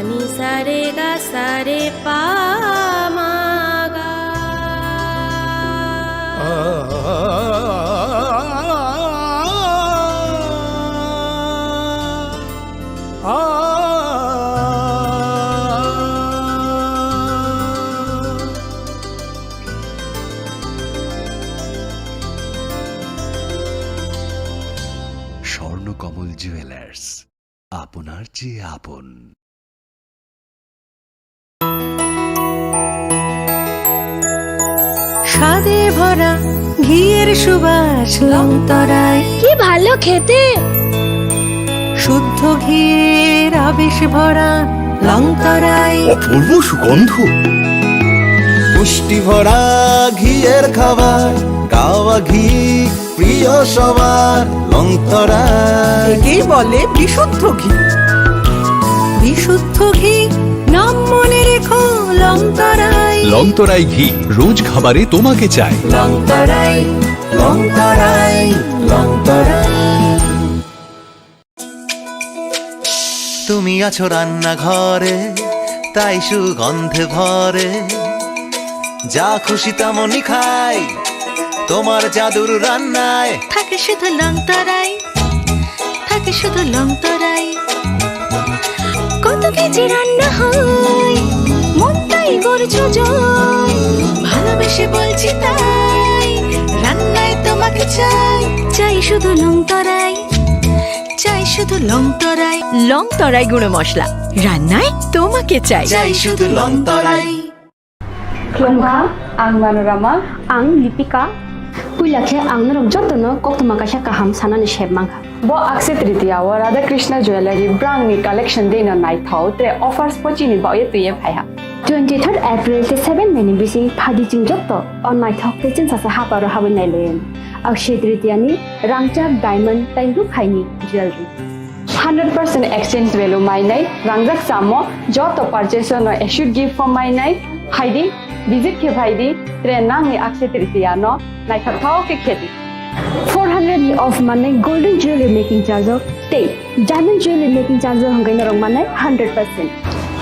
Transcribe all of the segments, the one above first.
ni sa re ga sa re pa ma ga Swarnakamal jewellers, আপনার চেয়ে আপন। স্বাদে ভরা ঘিয়ের সুবাস লংতরায়, কি ভালো খেতে। শুদ্ধ ঘিয়ের আবেশ ভরা লংতরায়, অপূর্ব সুগন্ধ। পুষ্টি ভরা ঘিয়ের খাবার, গাওয়া ঘি প্রিয় সবার লংতরায়। একেই বলে বিশুদ্ধ ঘি। বিশুদ্ধ ঘি নাম মনে রেখো লংতরায়। লংতরাই ঘি রোজ খাবারে তোমাকে চাই। লংতরাই লংতরাই লংতরাই। তুমি আছো রান্নাঘরে, তাই সুগন্ধে ভরে, যা খুশি তেমনই খাই তোমার জাদুর রান্নায়। থাকে শুধু লংতরাই, থাকে শুধু লংতরাই। কত কেজি রান্না হয়, মন তাই করছো জয়। ভালোবেসে বলছি তাই, রান্নায় তোমাকে চাই। চাই শুধু লংতরাই, চাই শুধু লংতরাই। লংতরাই গুঁড়ো মশলা, রান্নায় তোমাকে চাই। চাই শুধু লংতরাই। Klongha, ang Manorama, ang Lipika. Puilakhe ang narok jotono koktoma kasha kaham sanani sheb mangha. bo Akshaya Tritiya wa Radha Krishna Jewellery brand ni collection de na nai thau tre offers pochi ni ba ye tuye phaiha. 23rd April te 7 meni bisi phadi ching jotto on my thok te chin sasa haparo hawen nai len. Akshaya Tritiya ni rangchak diamond tai ru khaini jewelry. 100% exchange value mai nai rangjak samo joto purchase no should give for mai nai haidi visit ke bhaidi tre nang ni Akshaya Tritiya no nai thau ke kheti. 400 ni off mane golden jewelry making charge of te diamond jewelry making charge hongai na rong mane 100%.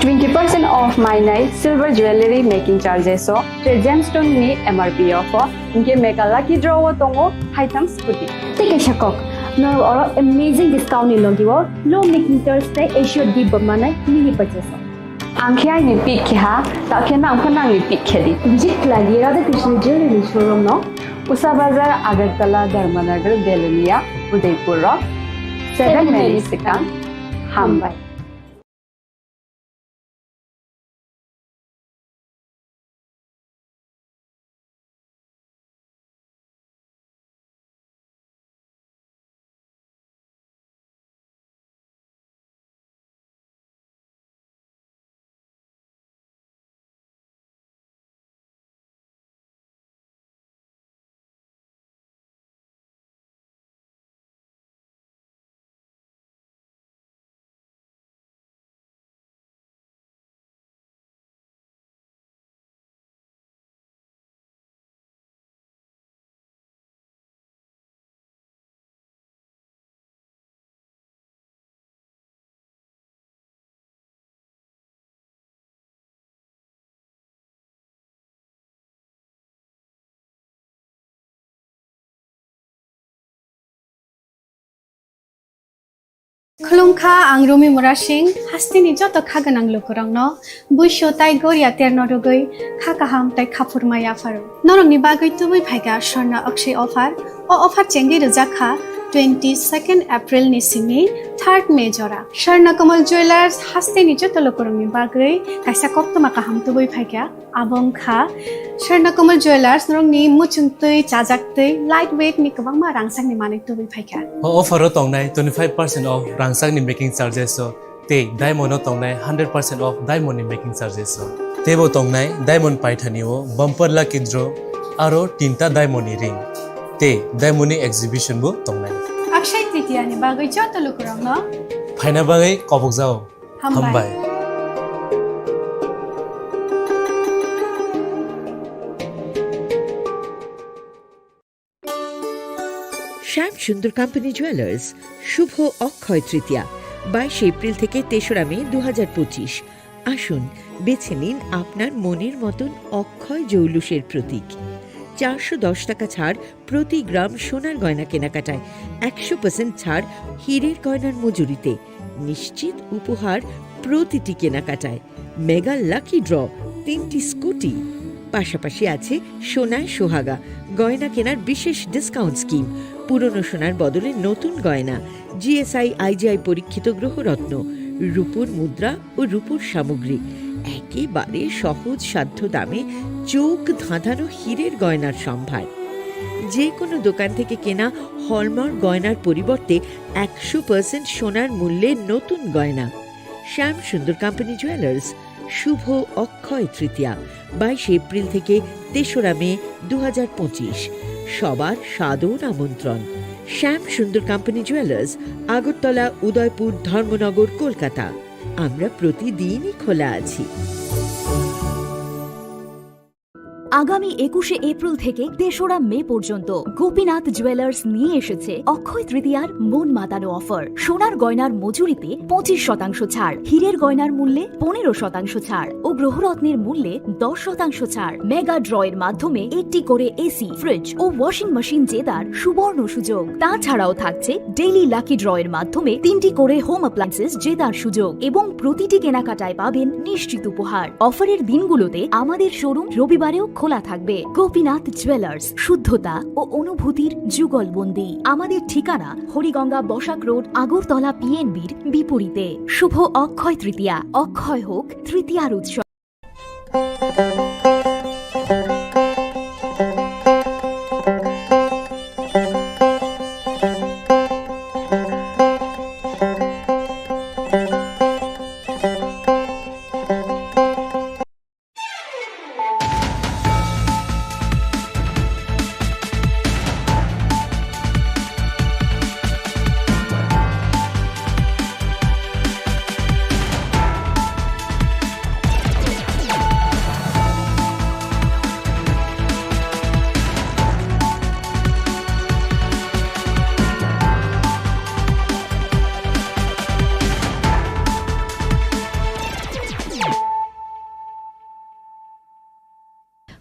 20% off my night silver jewellery making charges so tre gemstone ni MRP offer inke make a lucky draw tongo items puti. Take a shakok. No or amazing discount ni logiwo low making charge te assured di mane mini purchase. Angkhya ni pick kha ta khena angkhana ni pick khedi. Visit Lali Radha Krishna Jewellery showroom no Usa Bazar Agartala Dharmanagar Belunia Udaipur Rock 7 Mary Sikang Hambai. Khulungkha ang Rumi Murashing hastini joto khaganang lukurangno buisho tai goria ternodogoi khakaham tai khapurmaya faru norongni bagoi tubui phaiga sorna akshay offer o offer chengi rujakha 22nd April ni simi 3rd May jora Sharna Kamal Jewelers hastini joto lukurangni bagoi kaisa koptoma kaham tubui phaiga abong kha Sharna Kamal Jewelers norongni muchungtui chajaktui lightweight ni kabangma rangsang ni manik tubui phaiga offer tongnai 25% off rangsang ni making charges so te diamond tongnai 100% off diamond ni making charges so tebo tongnai diamond paithani o bumper lucky draw aro tinta diamond ni ring te diamond ni exhibition bo tongnai Akshaya Tritiya ni bagoi joto lukurangno phaina bagai kobok jao hambai শ্যাম সুন্দর company jewellers শুভ Akshaya Tritiya 22 April থেকে 3রা মে 2025। আসুন বেছে নিন আপনার মনের মতন অক্ষয় জৌলুসের প্রতীক। 410 টাকা ছাড় প্রতি গ্রাম সোনার গয়না কেনাকাটায়, 100% ছাড় হীরের গয়নার মজুরিতে, নিশ্চিত উপহার প্রতিটি কেনাকাটায়, মেগা লাকি ড্র 3টি স্কুটি। পাশাপাশি আছে সোনায় সোহাগা গয়না কেনার বিশেষ ডিসকাউন্ট স্কিম, পুরনো সোনার বদলে নতুন গয়না, জিএসআই আইজিআই পরীক্ষিত গ্রহরত্ন, রূপোর মুদ্রা ও রূপোর সামগ্রী, একেবারে সহজ সাধ্য দামে চোখ ধাঁধানো হীরের গয়নার সম্ভার। যে কোনো দোকান থেকে কেনা হলমার্ক গয়নার পরিবর্তে 100% সোনার মূল্যে নতুন গয়না। শ্যাম সুন্দর কোম্পানি জুয়েলার্স, শুভ অক্ষয় তৃতীয়া 22 এপ্রিল থেকে 3রা মে 2025। সবার সাদর আমন্ত্রণ। শ্যাম সুন্দর কোম্পানি জুয়েলার্স, আগরতলা, উদয়পুর, ধর্মনগর, কলকাতা। আমরা প্রতিদিনই খোলা আছি। আগামী 21শে এপ্রিল থেকে 3রা মে পর্যন্ত গোপীনাথ জুয়েলার্স নিয়ে এসেছে অক্ষয় তৃতীয়ার মন মাতানো অফার। সোনার গয়নার মজুরিতে 25% ছাড়, হীরের গয়নার মূল্যে 15% ছাড় ও গ্রহরত্নের মূল্যে 10% ছাড়। মেগা ড্রয়ের মাধ্যমে একটি করে এসি, ফ্রিজ ও ওয়াশিং মেশিন জেতার সুবর্ণ সুযোগ। তাছাড়াও থাকছে ডেইলি লাকি ড্রয়ের মাধ্যমে 3টি করে হোম অ্যাপ্লায়েন্সেস জেতার সুযোগ এবং প্রতিটি কেনাকাটায় পাবেন নিশ্চিত উপহার। অফারের দিনগুলোতে আমাদের শোরুম রবিবারেও খোলা থাকবে। গোপীনাথ জুয়েলার্স, শুদ্ধতা ও অনুভূতির যুগলবন্দি। আমাদের ঠিকানা হরিগঙ্গা বসাক রোড, আগরতলা পিএনবির বিপরীতে। শুভ অক্ষয় তৃতীয়া, অক্ষয় হোক তৃতীয়ার উৎসব।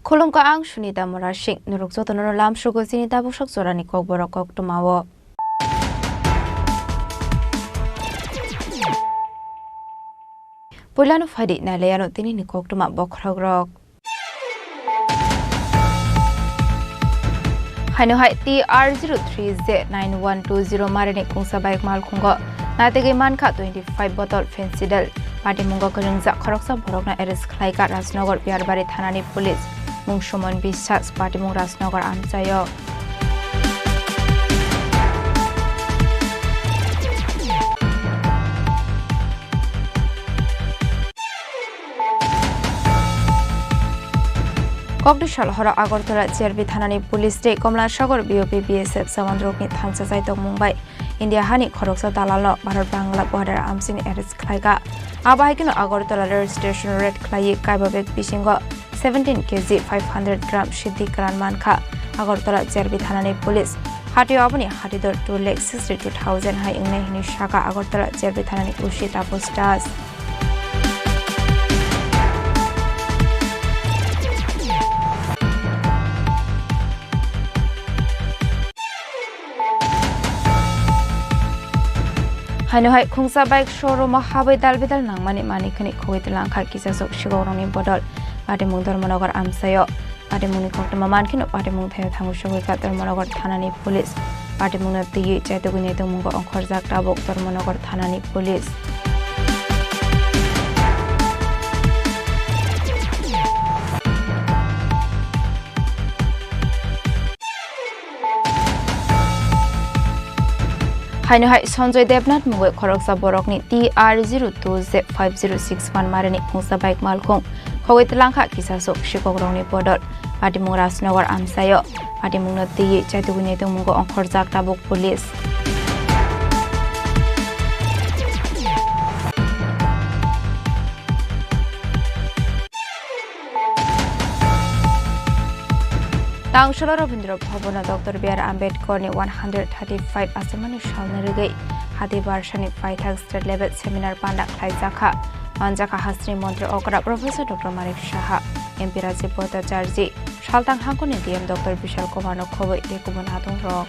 Khulumka ang Sunita Morashik, Nurukzoto Nolam Shugosinita Bushok Zorani Kokborok Koktumawo. Pulano Fadi Naleano Tini Koktuma Bokrogrok. Hano Haiti R03Z9120 Marinik Kungsabaik Malkungo. Natigi Manka 25 bottle Fencidal. Party Mungo Kajungza Koroksa Borokna Eris Klaika Rasnogor Piarbari Thanani Police. Mungshomon Bisas Party Mung Rasnogor Amsayo. Kokdishal Hora Agartala Jewellery Thanani Police Day Komla Shagor BOP BSF Samandrokni Thangsa Saitok Mumbai India Hani Khoroksa Dalalo Bharat Bangla border Amsin Eris Klaiga Abahikino Agartala Rail Station Red Klai Kaibabek Bishingo 17 kg 500 gram Shiddi Granmanka Agartala Jewellery Thanani Police Hati Abani Hatidor 2,62,000 High Ingne Hini Shaka Agartala Jewellery Thanani Ushita Postas Hanuhai Kungsa Bike Showroom Habai Dalbidal Nangmani Manikani Kuitlang Kisasok Shigoroni Bodol Ademung Dormonogar Amsayo Ademuni Koktomamankin of Ademung Tangushaka Dormonogar Thanani Police Ademuna the Jetagunito Mungo on Korzak Tabok Dormonogar Thanani Police Hanuhai Sonjoy Debnat Mungo Koroksa Borokni TR02Z5061 Marani Kungsa Bike Malkong Kowitlanka Kisasok Shigoroni Bodol Ademung Rasnogor Amsayo Ademuna the Jetagunito Mungo on Korzak Tabok Police Tangshalo Rabindra Bhavana Dr. B.R. Ambedkar ni 135 asamani shalna rigai hati barshani Paithak state level seminar pandak khlaijaka manjaka hasri mantri okra Professor Dr. Manik Shaha MP Rajiv Bhattacharya Shaltang Hangkoni DM Dr. Vishal Kumar Nokhoi Dekubun Hatung Rok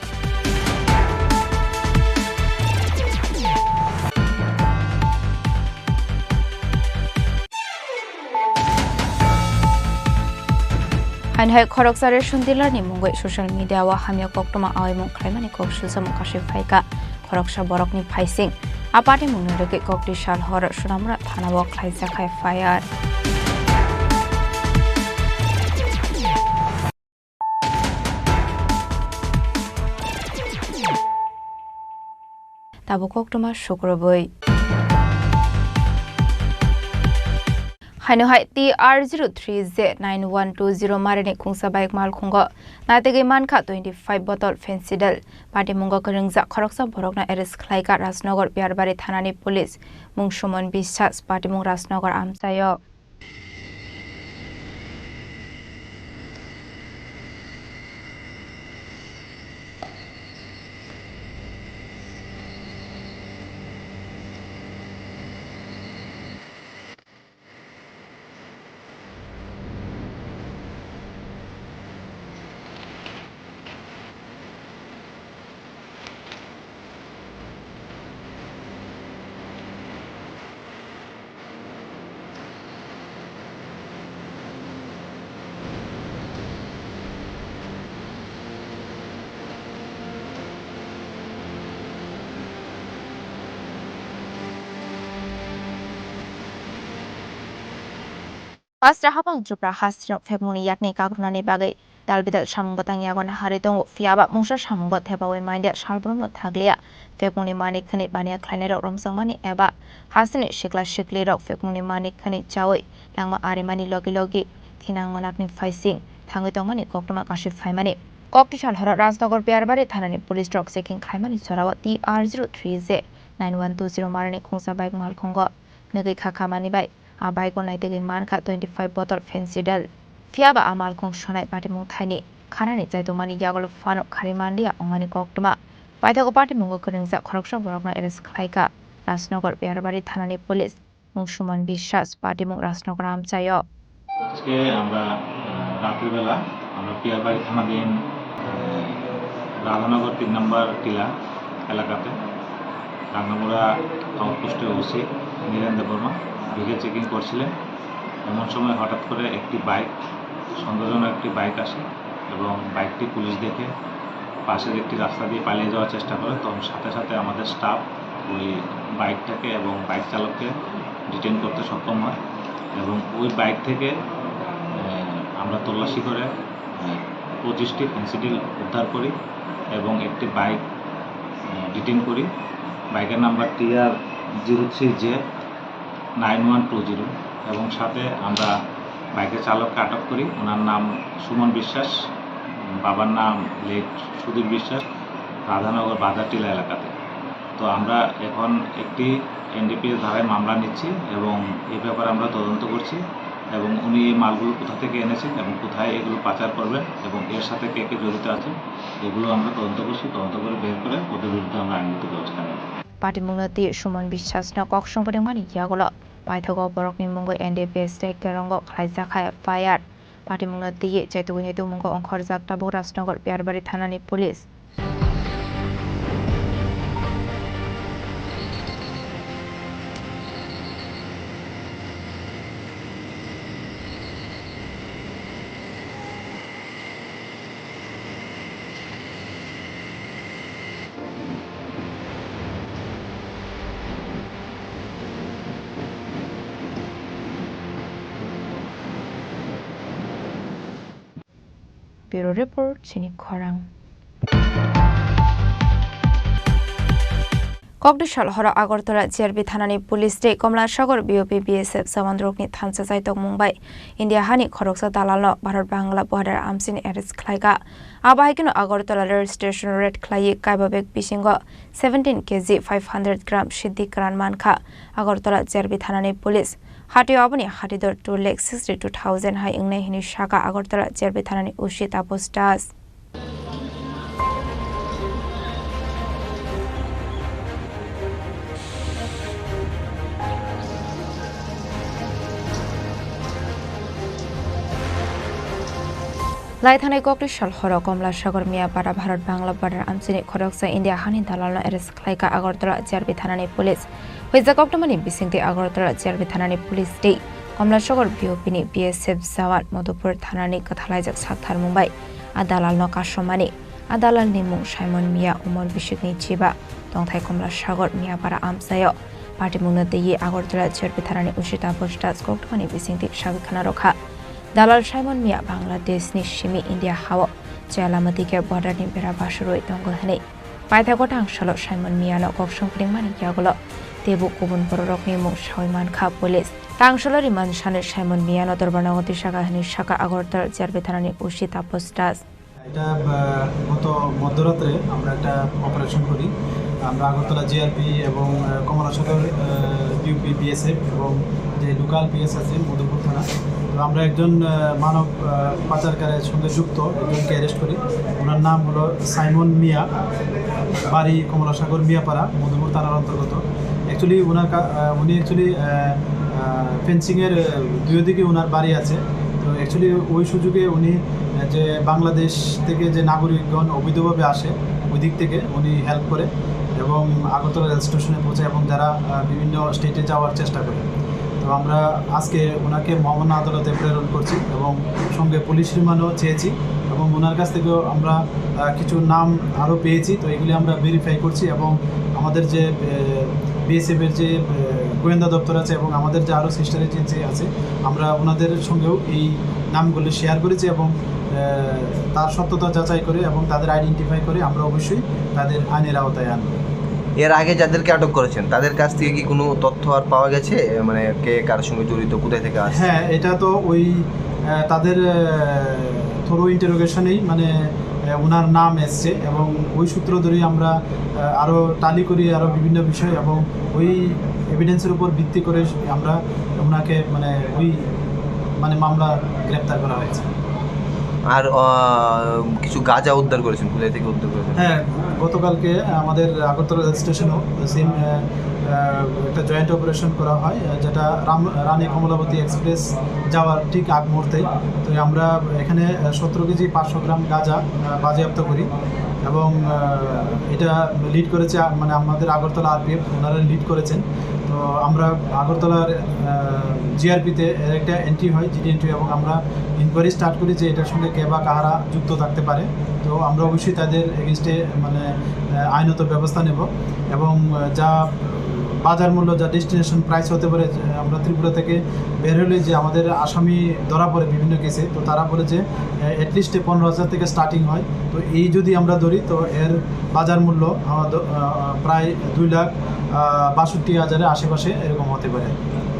Hai khoroksare shundilar ni mungoi social media wa hamya koktoma aimung khlaimani kok susam kashi phaika khoroksa borok ni phaising apate munureke kokti shal hor sunamra thana wa khlaisa khai fire tabo koktoma shukroboi Haino hai TR03Z9120 marini khungsa bike mal khungo natege manka 25 bottle fencidal party mungo kerengja khoroksa borokna arrest khlaika Rajnagar Biarbari thanani police mungsumon Bishas party mung Rajnagar amsayo Pasra habang jupra hasrok febmuni yakni kagrunani bagai dalbidal samungbatang yagon haridong fiaba mungsa samungbat hebawe maindia shalbrum thaglia febmuni manik khani bania khlainero romsangmani eba hasini shikla shikli rok febmuni manik khani chawi langma arimani logi logi thinangonakni faising thangoi tongmani koktoma kashi faimani kokti shal hora Rajnagar Biarbari thanani police rok checking khlaimani sorawa TR03Z 9120 marani khungsa bike mal khongo negai khakamani bai abai ko naitegi manka 25 bottle fencidal fiaba amal khong sonai party mung thaini khanani jaitomani yagol fano kharimandia ongani koktuma paithako party mungo kerengja khoroksa borokna arrest khlaika Rajnagar Biarbari thanani police mungsumon Bishas party mung Rajnagar amchayo আজকে আমরা রাতের বেলা আমরা পিয়ারবাড়ি থানাধীন রাধানগর 3 নম্বর টিলা এলাকাতে রাঙ্গামুড়া আউটপোস্টে OC Nirendra Varma ভিড়ে checking করছিলেন এমন সময় হঠাৎ করে একটি বাইক সন্দেহজনক একটি বাইক আসে এবং বাইকটি পুলিশ দেখে পাশের একটি রাস্তা দিয়ে পালিয়ে যাওয়ার চেষ্টা করে তখন সাথে সাথে আমাদের স্টাফ ওই বাইকটাকে এবং বাইক চালককে ডিটেইন করতে সক্ষম হয় এবং ওই বাইক থেকে আমরা তল্লাশি করে 25টি ফেন্সিডিল উদ্ধার করি এবং একটি বাইক ডিটেইন করি বাইকের নাম্বার TR03Z 9120 এবং সাথে আমরা বাইকের চালককে আটক করি ওনার নাম সুমন বিশ্বাস বাবার নাম লেট সুধীর বিশ্বাস রাধানগর বাজারটিলা এলাকাতে তো আমরা এখন একটি NDPS ধারায় মামলা নিচ্ছি এবং এই ব্যাপারে আমরা তদন্ত করছি এবং উনি এই মালগুলো কোথা থেকে এনেছেন এবং কোথায় এগুলো পাচার করবেন এবং এর সাথে কে কে জড়িত আছে এগুলো আমরা তদন্ত করছি তদন্ত করে বের করে ওদের বিরুদ্ধে আমরা আইনগত ব্যবস্থা নেব party mungnati Suman Bishas na kok songpadengmani yagolo paithago borokni mungo NDPS state kerongo khlaija khai fire party mungnati chaitugui hetu mungo ongkhorjak tabo Rajnagar Biarbari thanani police Bureau Report, Chini Khorang. Kokdishal hora Agartala Jewellery thanani police day Komlashagar BOP BSF samandrokni thansa jaitok Mumbai India hani khoroksa dalalno Bharat Bangla border amsin arrest khlaiga abaikino Agartala rail station red khlai kaibabek bisingo 17 kg 500 gram siddhi kran mankha Agartala Jewellery thanani police Hatio aboni hatidor 2,62,000 hai ingnai hini shaka Agartala Jewellery thanani ushi tapos das. Laithanai kokri shal khoro komla sagar miya para Bharat Bangla border Chini Khorang India hani dalalno arrest khlaika Agartala Jewellery thanani police hoijak oktomani bisingti Agartala Jewellery thanani police dei komla sagar BOP ni BSF jawan Madhupur thanani kathalaijak sakthar Mumbai adalalno kasomani adalal ni mung Simon Mia umor bishikni chiba tongthai komla sagar miya para amsayo party mungna dei Agartala Jewellery thanani usita postas oktomani bisingti sabikhana rokha Dalal Simon Mia Bangladesh ni Shimi India hawo Jalamati ke border ni bera bashroi tongol hane paitha gotang shalo Simon Mia no kok songkring mani kyagolo tebu kubun borok ni mung shaiman kha police tangshalo riman shane Simon Mia no dorbanagoti shaka hani shaka Agartala Jewellery thanani ushita postas এটা গত মধ্যরাত্রে আমরা একটা operation করি আমরা Agartala GRP এবং Kamalasagar UP BSF এবং যে local PS আছে মধুপুর থানা তো আমরা একজন মানব পাচারকারের সঙ্গে যুক্ত একজনকে অ্যারেস্ট করি ওনার নাম হলো সাইমন মিয়া বাড়ি কমলাসাগর মিয়াপাড়া মধুপুর থানার অন্তর্গত অ্যাকচুয়ালি উনি অ্যাকচুয়ালি ফেন্সিংয়ের দুই দিকে ওনার বাড়ি আছে তো অ্যাকচুয়ালি ওই সুযোগে উনি যে বাংলাদেশ থেকে যে নাগরিকগণ অবৈধভাবে আসে ওই দিক থেকে উনি হেল্প করে এবং আগরতলা রেল স্টেশনে পৌঁছায় এবং যারা বিভিন্ন স্টেটে যাওয়ার চেষ্টা করে তো আমরা আজকে ওনাকে মহামান্য আদালতে প্রেরণ করছি এবং সঙ্গে পুলিশ রিমান্ডও চেয়েছি এবং ওনার কাছ থেকেও আমরা কিছু নাম আরও পেয়েছি তো এগুলি আমরা ভেরিফাই করছি এবং আমাদের যে বিএসএফের যে গোয়েন্দা দপ্তর আছে এবং আমাদের যে আরও সিস্টার এজেন্সি আছে আমরা ওনাদের সঙ্গেও এই নামগুলি শেয়ার করেছি এবং তার সত্যতা যাচাই করে এবং তাদের আইডেন্টিফাই করে আমরা অবশ্যই তাদের আইনের আওতায় আনব এর আগে যাদেরকে আটক করেছেন তাদের কাছ থেকে কি কোনো তথ্য আর পাওয়া গেছে মানে কে কার সঙ্গে জড়িত কোথায় থেকে আসছে হ্যাঁ এটা তো ওই তাদের থরো ইন্টারোগেশনেই মানে ওনার নাম এসছে এবং ওই সূত্র ধরেই আমরা আরও টালি করি আরও বিভিন্ন বিষয় এবং ওই এভিডেন্সের উপর ভিত্তি করে আমরা ওনাকে মানে ওই মানে মামলা গ্রেপ্তার করা হয়েছে আর কিছু গাঁজা উদ্ধার করেছেন কোথায় থেকে উদ্ধার করেছেন হ্যাঁ গতকালকে আমাদের আগরতলা রেল স্টেশনেও সেম একটা জয়েন্ট অপারেশন করা হয় যেটা রানী কমলাবতী এক্সপ্রেস যাওয়ার ঠিক আগ মুহূর্তেই তো আমরা এখানে 17 কেজি 500 গ্রাম গাঁজা বাজেয়াপ্ত করি এবং এটা লিড করেছে মানে আমাদের আগরতলা আরপিএফ ওনারা লিড করেছেন তো আমরা আগরতলার জিআরপিতে একটা এন্ট্রি হয় জিডি এন্ট্রি এবং আমরা ইনকোয়ারি স্টার্ট করি যে এটার সঙ্গে কে বা কাহারা যুক্ত থাকতে পারে তো আমরা অবশ্যই তাদের এগেনস্টে মানে আইনত ব্যবস্থা নেব এবং যা বাজার মূল্য যা ডেস্টিনেশন প্রাইস হতে পারে আমরা ত্রিপুরা থেকে বের হলে যে আমাদের আসামি ধরা পড়ে বিভিন্ন কেসে তো তারা বলে যে অ্যাটলিস্ট 15,000 থেকে স্টার্টিং হয় তো এই যদি আমরা ধরি তো এর বাজার মূল্য প্রায় 2,62,000-এর আশেপাশে এরকম হতে পারে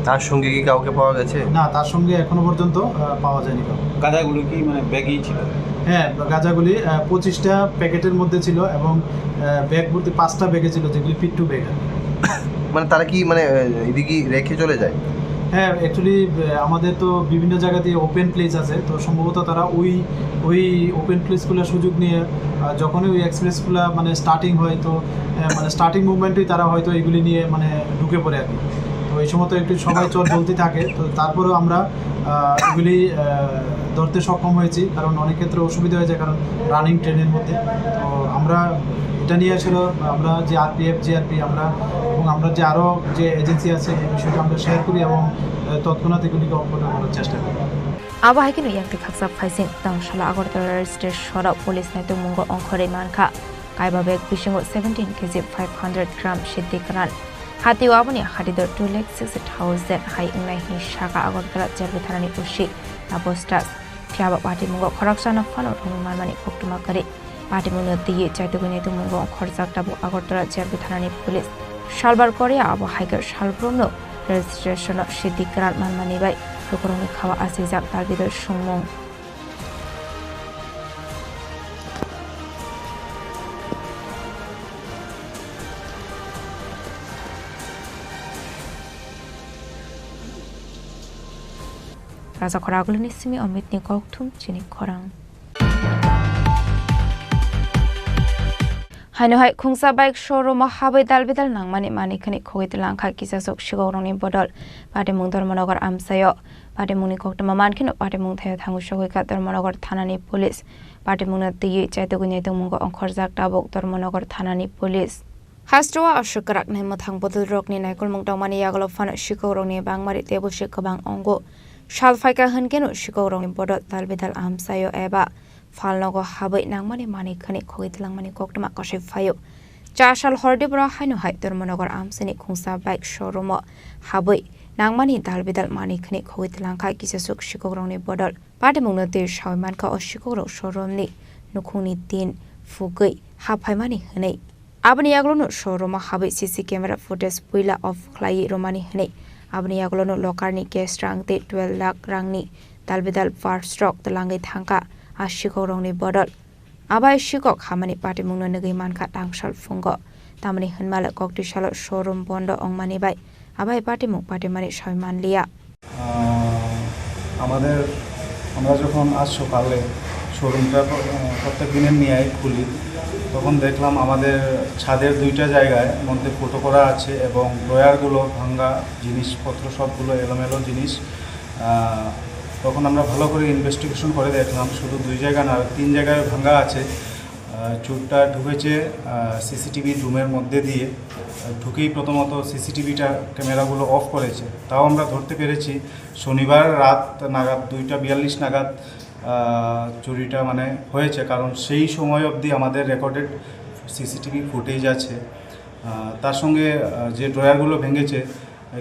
তার সঙ্গে কি কাউকে পাওয়া গেছে না তার সঙ্গে এখনো পর্যন্ত পাওয়া যায়নি গাঁজাগুলো কি মানে ব্যাগই ছিল হ্যাঁ গাঁজাগুলি 25টা প্যাকেটের মধ্যে ছিল এবং ব্যাগ ভর্তি 5টা ব্যাগে ছিল যেগুলি পিট টু ব্যাগ মানে তারা কি মানে এদিকে রেখে চলে যায় হ্যাঁ অ্যাকচুয়ালি আমাদের তো বিভিন্ন জায়গাতে ওপেন প্লেস আছে তো সম্ভবত তারা ওই ওপেন প্লেসগুলোর সুযোগ নিয়ে যখনই ওই এক্সপ্রেসগুলো মানে স্টার্টিং হয় তো মানে স্টার্টিং মুভমেন্টেই তারা হয়তো এগুলি নিয়ে মানে ঢুকে পড়ে আর কি তো এই সময় তো একটু সবাই চল চলতে থাকে তো তারপরেও আমরা এগুলি ধরতে সক্ষম হয়েছি কারণ অনেক ক্ষেত্রে অসুবিধা হয়ে যায় কারণ রানিং ট্রেনের মধ্যে তো আমরা এটা নিয়ে আসলে আমরা যে আরপিএফ জিআরপি আমরা এবং আমরা যে আরও যে এজেন্সি আছে এই বিষয়টা আমরা শেয়ার করি এবং তৎক্ষণাৎ এগুলিকে অপরাধ করার চেষ্টা করি Abahikinu yang dikaksa faising tangshala Agartala station police na tumungo ongkhore manka kaiba bag bisingo 17 kg 500 gram shidikran hati wabuni hadidor 2,60,000 hai ingnai hi shaka Agartala Jewellery thanani ushi abostas fiaba party mungo kharaksana phano thumani koktuma kare party mungo diye chaituguni tumungo khorjak tabu Agartala Jewellery thanani police shalbar korea abahaiker shalbromno registration shidikran manmani bai Kokborok খাওয়া আছে যাক তার ভিতর সুমং Raja Khoragulni Simi Amitni Koktum Chini Khorang Haino hai khungsa bike showroom habai dalbidal nangmani mani khani khogit langkha kisasok shigorongni bodol pade mung dharmanagar amsayo pade mungni koktama mankin pade mung thaya thangu shogoi ka dharmanagar thanani police pade mungna tiyi chaitoguni tungmungo onkhorjak tabok dharmanagar thanani police Hastrowa ashukrak nai mathang bodol rokni naikol mung tawmani yagalo fan shigorongni bangmari tebo shikabang ongo shalfaika hankenu shigorongni bodol dalbidal amsayo eba Falnogo habai nangmani mani khani khogit langmani koktama kashif fayo Chashal hordibra haino hai dharmanagar amsini khungsa bike showroom habai nangmani dalbidal mani khani khogit langkha kisasuk shikogrongni bodol pade mungna te shawman ka oshikoro showroom ni nukhuni tin fugai haphai mani hnei abni yaglono showroom habai cc camera footage puila off khlai romani hnei abni yaglono lokarni cash rangte 12 lakh rangni dalbidal far stock talangai thangka Ashikogongni bodol abai shikok hamani pati mungno negi manka tangshal fungo tamani hunmala kokti shalo showroom bondo ongmani bai abai pati mung pati mani shoyman liya আমরা যখন আজ সকালে শোরুমটা প্রত্যেক দিনের নিয়ে খুলি তখন দেখলাম আমাদের ছাদের দুইটা জায়গায় মধ্যে ফুটো করা আছে এবং ড্রয়ারগুলো ভাঙা জিনিসপত্র সবগুলো এলোমেলো জিনিস তখন আমরা ভালো করে ইনভেস্টিগেশন করে দেখলাম শুধু দুই জায়গা না 3 জায়গায় ভাঙা আছে চোরটা ঢুকেছে সিসিটিভি রুমের মধ্যে দিয়ে ঢুকেই প্রথমত সিসিটিভিটা ক্যামেরাগুলো অফ করেছে তাও আমরা ধরতে পেরেছি শনিবার রাত নাগাদ 2:42 নাগাদ চুরিটা মানে হয়েছে কারণ সেই সময় অবধি আমাদের রেকর্ডেড সিসিটিভি ফুটেজ আছে তার সঙ্গে যে ড্রয়ারগুলো ভেঙেছে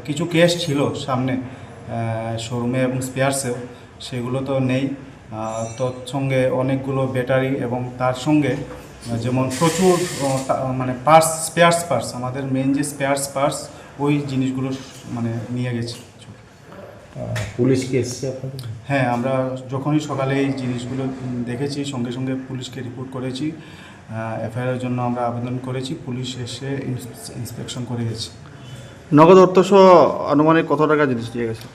কিছু কেস ছিল সামনে শোরুমে এবং স্পেয়ারসেও সেগুলো তো নেই তৎসঙ্গে অনেকগুলো ব্যাটারি এবং তার সঙ্গে যেমন প্রচুর মানে পার্টস স্পেয়ারস পার্টস আমাদের মেইন যে স্পেয়ারস পার্টস ওই জিনিসগুলো মানে নিয়ে গেছে পুলিশ কি এসেছে আপনাদের হ্যাঁ আমরা যখনই সকালে এই জিনিসগুলো দেখেছি সঙ্গে সঙ্গে পুলিশকে রিপোর্ট করেছি এফআইআর জন্য আমরা আবেদন করেছি পুলিশ এসে ইন্সপেকশন করে গেছে নগদ অর্থ সহ আনুমানিক কত টাকা জিনিস দিয়ে গেছে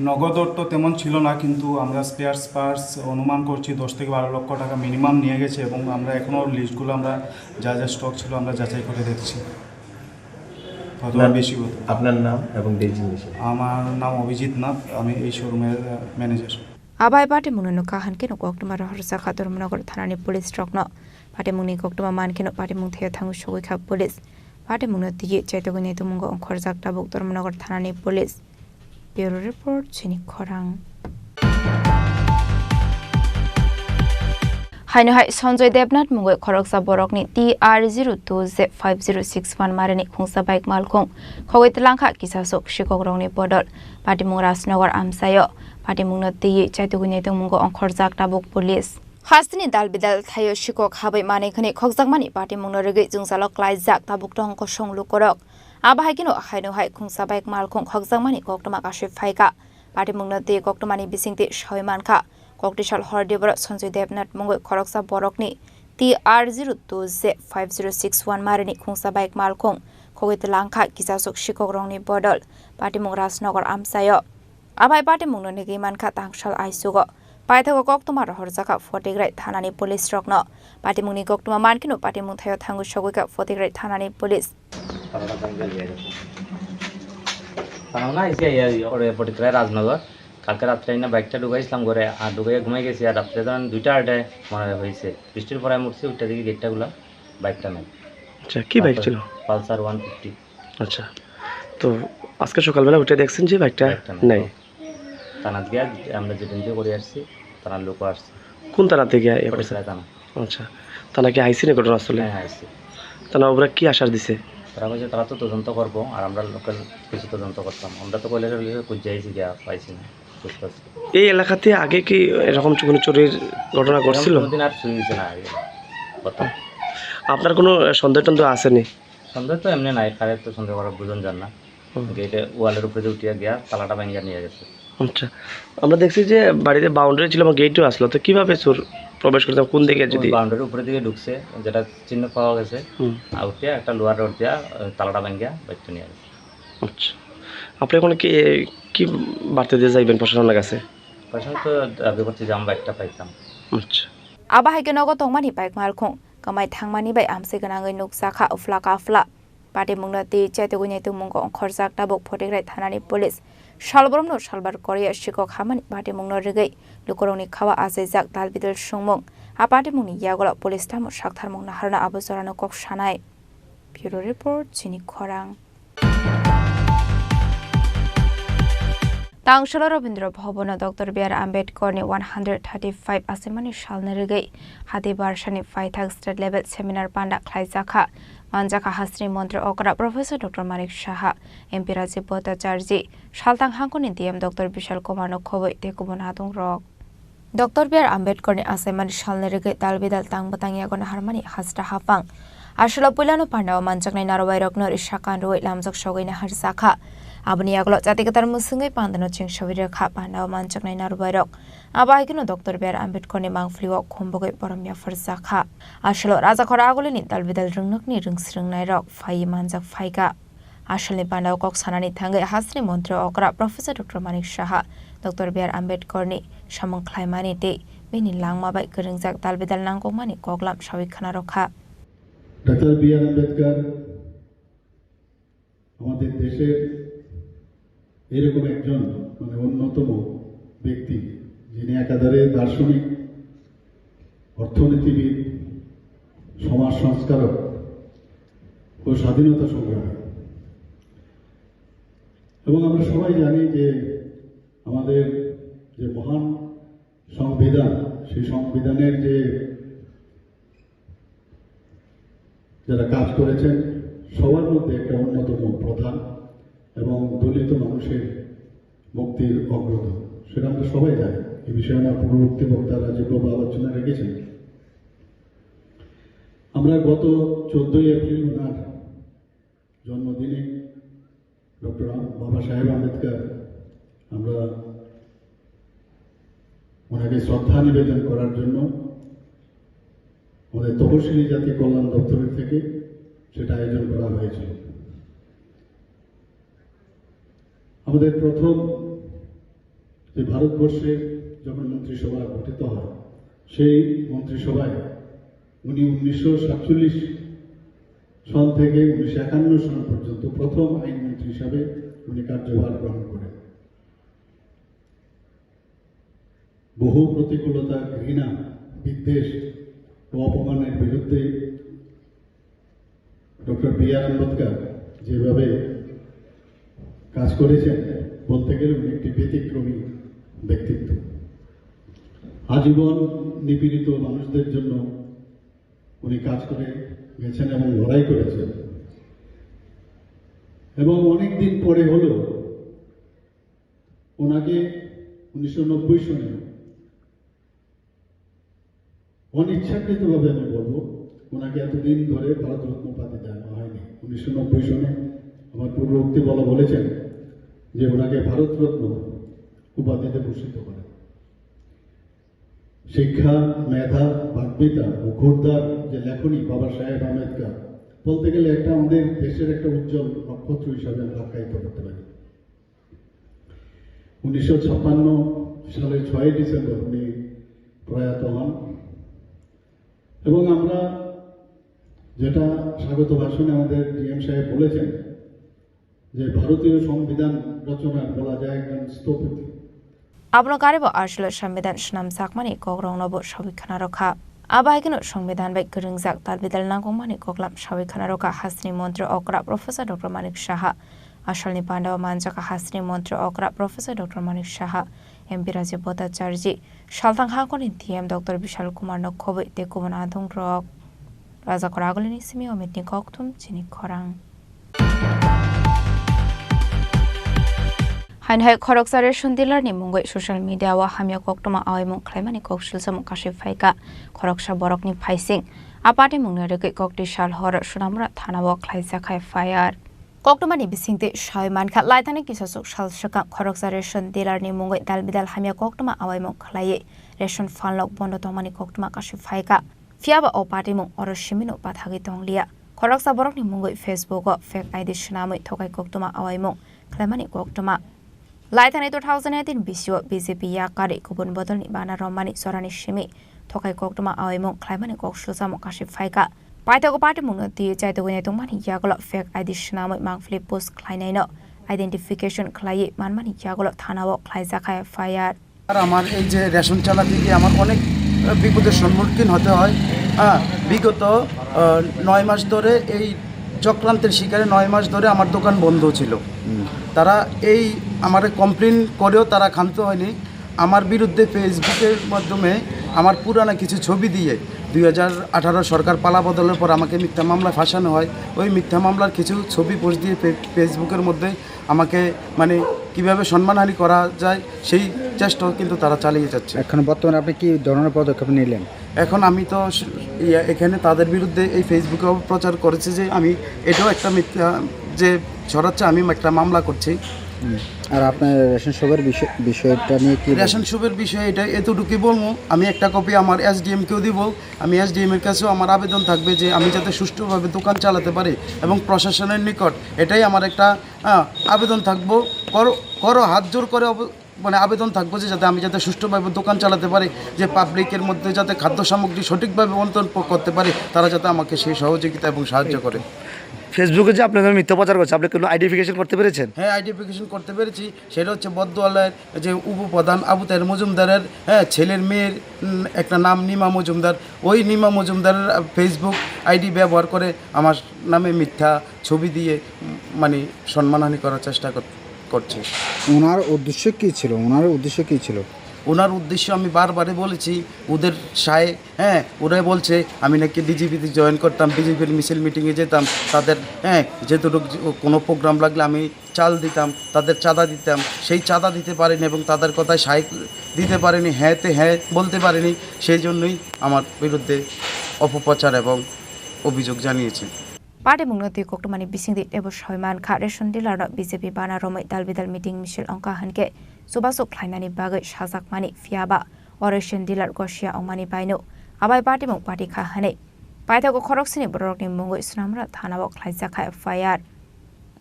নগদ অর্থ তেমন ছিল না কিন্তু আমরা স্পেয়ারস পার্টস অনুমান করছি 10 থেকে 12 লক্ষ টাকা মিনিমাম নিয়ে গেছে এবং আমরা এখনও লিস্টগুলো আমরা যা যা স্টক ছিল আমরা যাচাই করে দেখছি কতটা বেশি হতো আপনার নাম এবং ডেজিগনেশন আমার নাম অভিজিৎ নাথ আমি এই শোরুমের manager abai pate mungno kahan keno koktuma rahorsa khator managar thanani police trokno pate mungni koktuma mankeno pate mung thaya thangu shogoi kha police pate mungno tiye chaitogoni tumungo onkhorjak tabuk tormanagar thanani police Bureau Report Chini Khorang Haino hai Sanjay Devnath mungoi khoroksa borokni TR02Z5061 marani khungsa bike malkhong khogoi tlangkha kisasok shikogrongni bodol pati mung Rasnagar amsayo pati mungno tiyi chaitoguni tungmungo onkhorjak tabuk police Hastini dalbidal thayo shikok habai mane khani khogjak mani pati mungno rege jungsalok klaijak tabuk tongko songlu korok Abahagino haino hai khungsa bike malkhong khogjak mani koktoma kashif phaika pati mungno ti koktomani bisingti shoymanka Koktishal Hordibra Sanjay Devnath mungoi khoroksa borokni TR02Z5061 marani khungsa bike malkhong khogit langkha kisasok shikogrongni bodol pati mung Rasnagar amsayo abai pati mungno negi mankha tangshal aisugo paithago koktoma rohorjaka fotigrai thanani police rokno pati mungni koktoma mankino pati mung thayo thangu shogoika fotigrai thanani police থানা এসে ওরে পটিকরায় রাজনগর কালকে রাত্রে না বাইকটা ঢুকাইছিলাম ঘরে আর ঢুকাইয়া ঘুমাই গেছি আর রাত্রে তখন 2টা আড়ায় মনে হয়েছে বৃষ্টির পরে মুড়ছি ওইটা দিকে গেটটাগুলো বাইকটা নেই আচ্ছা কি বাইক ছিল পালসার 150 আচ্ছা তো আজকে সকালবেলা উঠে দেখছেন যে বাইকটা নেই থানা গিয়ে আমরা যেদিন দিয়ে করে আসছি থানার লোক আসছে কোন থানা থেকে থানা আচ্ছা থানা কি আইসি না ঘটনা আসলে হ্যাঁ আইসি থানা ওরা কি আশ্বাস দিছে তারা বলছে তারা তো তদন্ত করবো আর আমরা লোকাল কিছু তদন্ত করতাম আমরা তো কলেজের খুঁজাইছি গিয়া পাইছি না এই এলাকাতে আগে কি এরকম কোনো চুরির ঘটনা ঘটছিল কোনদিন আর চুরি হয়েছে না কথা আপনার কোনো সন্দেহ টন্দেহ আসেনি সন্দেহ তো এমনি নাই কারে তো সন্দেহ করার বুঝন যান না গেটে ওয়ালের উপরে উঠিয়া গিয়া তালাটা ভাঙিয়া নিয়ে গেছে আচ্ছা আমরা দেখছি যে বাড়িতে বাউন্ডারি ছিল আমার গেটও আসলো তো কিভাবে চোর প্রবেশ করতে কোন দিকে যদি বাউন্ডারির উপরে দিকে ঢুকছে যেটা চিহ্ন পাওয়া গেছে আউটে একটা লোহার রড দিয়া তালাটা ভাঙিয়া বাইকটা নিয়ে গেছে আচ্ছা আপনি এখন কি কি বার্তা দিয়ে যাইবেন প্রশাসনের কাছে পয়সা তো দাবি করছি যে আমরা বাইকটা পাইতাম। আচ্ছা Abahai no go tongmani bike malkhong kamai thangmani bai amse ganangai nuksakha ufla kafla pati mungna ti chaite gunyai tu mungko khorjak tabok photegrai thanani police salbrom no salbar korea shikok hamani pati mungno regai lukoroni khawa ajejak dalbidel sungmung apati mungni yagola police tamo sakthar mungna harna abojorano kok sanai bureau report Chini Khorang Tangshalo Rabindra Bhavana Dr. B.R. Ambedkar ni 135 asimani shalne regai hadi barshani 5 state level seminar panda khlaijaka manjaka hasri mantra okra Professor Dr. Manik Shaha MP Rajiv Bhattacharya shaltang hangkoni DM Dr. Bishal Kumar no khoboi tekubon hatung rok Dr. B.R. Ambedkar ni asimani shalne regai dalbidal tangbatang yagon harmani hasra hapang Ashla pulano pandaw manjaknai narwai roknor ishakan roi lamjak shogaina harsakha Abni aglo jatiketar musungai pandano chingshavira kha pandaw manjaknai narwai rok abaigino Dr. B.R. Ambedkar ni mangfliwo khombogai boromya farzakha Ashlo raja khora agolini dalbidal rungnokni rungsringnai rok phai manjak phaiga Ashalni pandaw kok sanani thangai hasri mantra okra Professor Dr. Manik Shaha Dr. B.R. Ambedkar ni samung khlaimani te bini langma bai geringjak dalbidal nangkokmani koklam shawikhana rokha doctor B.R.. Ambedkar আমাদের দেশের এরকম একজন মানে অন্যতম ব্যক্তি যিনি একাধারে দার্শনিক অর্থনীতিবিদ সমাজ সংস্কারক ও স্বাধীনতা সংগ্রামী এবং আমরা সবাই জানি যে আমাদের যে মহান সংবিধান সেই সংবিধানের যে যারা কাজ করেছেন সবার মধ্যে একটা অন্যতম প্রধান এবং দলিত মানুষের মুক্তির অগ্রদূত সেটা আমরা সবাই জানি এই বিষয়ে আমার পূর্ববর্তী বক্তারা যেভাবে আলোচনা রেখেছেন আমরা গত 14 এপ্রিল ওনার জন্মদিনে ডক্টর বাবা সাহেব আম্বেদকর আমরা ওনাকে শ্রদ্ধা নিবেদন করার জন্য আমাদের তপশিলি জাতি কল্যাণ দপ্তরের থেকে সেটা আয়োজন করা হয়েছিল আমাদের প্রথম যে ভারতবর্ষে যখন মন্ত্রিসভা গঠিত হয় সেই মন্ত্রিসভায় উনি 1947 সাল থেকে 1951 সাল পর্যন্ত প্রথম আইনমন্ত্রী হিসাবে উনি কার্যভার গ্রহণ করেন বহু প্রতিকূলতা ঘৃণা বিদ্বেষ ও অপমানের বিরুদ্ধে ডক্টর বি.আর. আম্বেদকর যেভাবে কাজ করেছেন বলতে গেলে উনি একটি ব্যতিক্রমী ব্যক্তিত্ব আজীবন নিপীড়িত মানুষদের জন্য উনি কাজ করে গেছেন এবং লড়াই করেছেন এবং অনেকদিন পরে হলেও ওনাকে 1990 সনে অনিচ্ছাকৃতভাবে আমি বলবো ওনাকে এতদিন ধরে ভারতরত্ন উপাধি দেওয়া হয়নি 1990 সনে আমার পূর্ববর্তী বলেছেন যে ওনাকে ভারতরত্ন উপাধিতে ভূষিত করে শিক্ষা মেধা বাগ্মিতা ও ঘোরদার যে লেখনী বাবা সাহেব আম্বেদকর বলতে গেলে একটা আমাদের দেশের একটা উজ্জ্বল নক্ষত্র হিসাবে আমরা আখ্যায়িত করতে পারি 1956 সালের 6 ডিসেম্বর উনি প্রয়াত হন এবং আমরা যেটা স্বাগত ভাষণে আমাদের ডিএম সাহেব বলেছেন যে ভারতীয় সংবিধান রচনার বলা যায় একজন স্থপতি Abno garibo ashlo সংবিধান snam sakmani kogrong nobo shawikhana rokha abaigino সংবিধান bai geringjak dalbidal nangkokmani koklam shawikhana rokha hasni mantra okra Professor Dr. Manik Shaha ashalni pandaw manjaka hasni mantra okra Professor Dr. Manik Shaha MP Rajiv Bhattacharya shaltang hangkoni DM Dr. Bishal Kumar no khoboi tekubon adung rok raja koragolini simi omitni koktum Chini Khorang Hainhai Khoroksare Shundilar ni mungoi social media wa hamya koktoma awaimung khlaimani kokshil samung kashi phaika Khoroksha borok ni phaising apate mungna rege kokti shal hor sunamra thana wa khlaisa khai fire koktoma ni bisingte shaiman kha laithani kisasuk shal shaka Khoroksare Shundilar ni mungoi dalbidal hamya koktoma awaimung khlaiye ration fanlok bondo tomani koktoma kashi phaika fiaba opate mung oroshimino pathagi tonglia Khoroksa borok ni mungoi Facebook o fake ID shnamoi thokai koktoma awaimung khlaimani koktoma Laitani 2018 bisyo BJP ya kari kubun bodol ni bana romani sorani shimi thokai koktuma awimong klaimani kokshlusamo kashi faika paita ko party mungno ti chaito gune tongmani yagolo fake ID shnamoi mangfli post klainaino identification klai manmani yagolo thanawo klaisa khai fire আর আমার এই যে ration চালাতে গিয়ে আমার অনেক বিপদের সম্মুখীন হতে হয় বিগত 9 মাস ধরে এই চক্রান্তের শিকারে 9 মাস ধরে আমার দোকান বন্ধ ছিল তারা এই আমারে কমপ্লেন করেও তারা ক্ষান্ত হয়নি আমার বিরুদ্ধে ফেসবুকের মাধ্যমে আমার পুরানো কিছু ছবি দিয়ে 2018 সরকার পালা বদলের পর আমাকে মিথ্যা মামলা ফাঁসানো হয় ওই মিথ্যা মামলার কিছু ছবি পোস্ট দিয়ে ফেসবুকের মধ্যে আমাকে মানে কিভাবে সম্মানহানি করা যায় সেই চেষ্টাও কিন্তু তারা চালিয়ে যাচ্ছে। এখন বর্তমানে আপনি কি ধরনের পদক্ষেপ নিলেন? এখন আমি তো এখানে তাদের বিরুদ্ধে এই ফেসবুকে প্রচার করেছে যে আমি এটাও একটা মিথ্যা যে ছড়াচ্ছে আমি একটা মামলা করছি। আর আপনার রেশন শপের বিষয়টা নিয়ে কি? রেশন শপের বিষয়ে এটা এতটুকুই বলবো আমি একটা কপি আমার এসডিএমকেও দিব আমি এসডিএমের কাছেও আমার আবেদন থাকবে যে আমি যাতে সুষ্ঠুভাবে দোকান চালাতে পারি এবং প্রশাসনের নিকট এটাই আমার একটা আবেদন থাকবো করো হাত জোর করে মানে আবেদন থাকবো যে যাতে আমি যাতে সুষ্ঠুভাবে দোকান চালাতে পারি যে পাবলিকের মধ্যে যাতে খাদ্য সামগ্রী সঠিকভাবে বন্টন করতে পারি তারা যাতে আমাকে সেই সহযোগিতা এবং সাহায্য করে। ফেসবুকে যে আপনাদের মিথ্যা প্রচার করছে আপনি কোনো আইডেন্টিফিকেশন করতে পেরেছেন? হ্যাঁ আইডেন্টিফিকেশন করতে পেরেছি সেটা হচ্ছে বদওয়ালার যে উপপ্রধান আবু তাহের মজুমদারের ছেলের মেয়ের একটা নাম নিমা মজুমদার ওই নিমা মজুমদারের ফেসবুক আইডি ব্যবহার করে আমার নামে মিথ্যা ছবি দিয়ে মানে সম্মানহানি করার চেষ্টা করছে। ওনার উদ্দেশ্য কী ছিল? ওনার উদ্দেশ্য আমি বারবারে বলেছি ওদের সায় ওরাই বলছে আমি নাকি বিজেপিতে জয়েন করতাম বিজেপির মিছিল মিটিংয়ে যেতাম তাদের যেটুকু কোনো প্রোগ্রাম লাগলে আমি চাল দিতাম তাদের চাঁদা দিতাম সেই চাঁদা দিতে পারিনি এবং তাদের কথায় সায় দিতে পারিনি হ্যাঁ বলতে পারিনি সেই জন্যই আমার বিরুদ্ধে অপপ্রচার এবং অভিযোগ জানিয়েছে। Party mungno ti koktumani bisingdi ebo shoiman kha ration dealer BJP bana romai dalbidal meeting misil ongka hanke subasok khlainani bagai sajak mani fiaba ration dealer gosia ongmani baino abai party mung party kha hane paita ko khorok sini borok ni mungo islamra thanabo khlaisa kha fire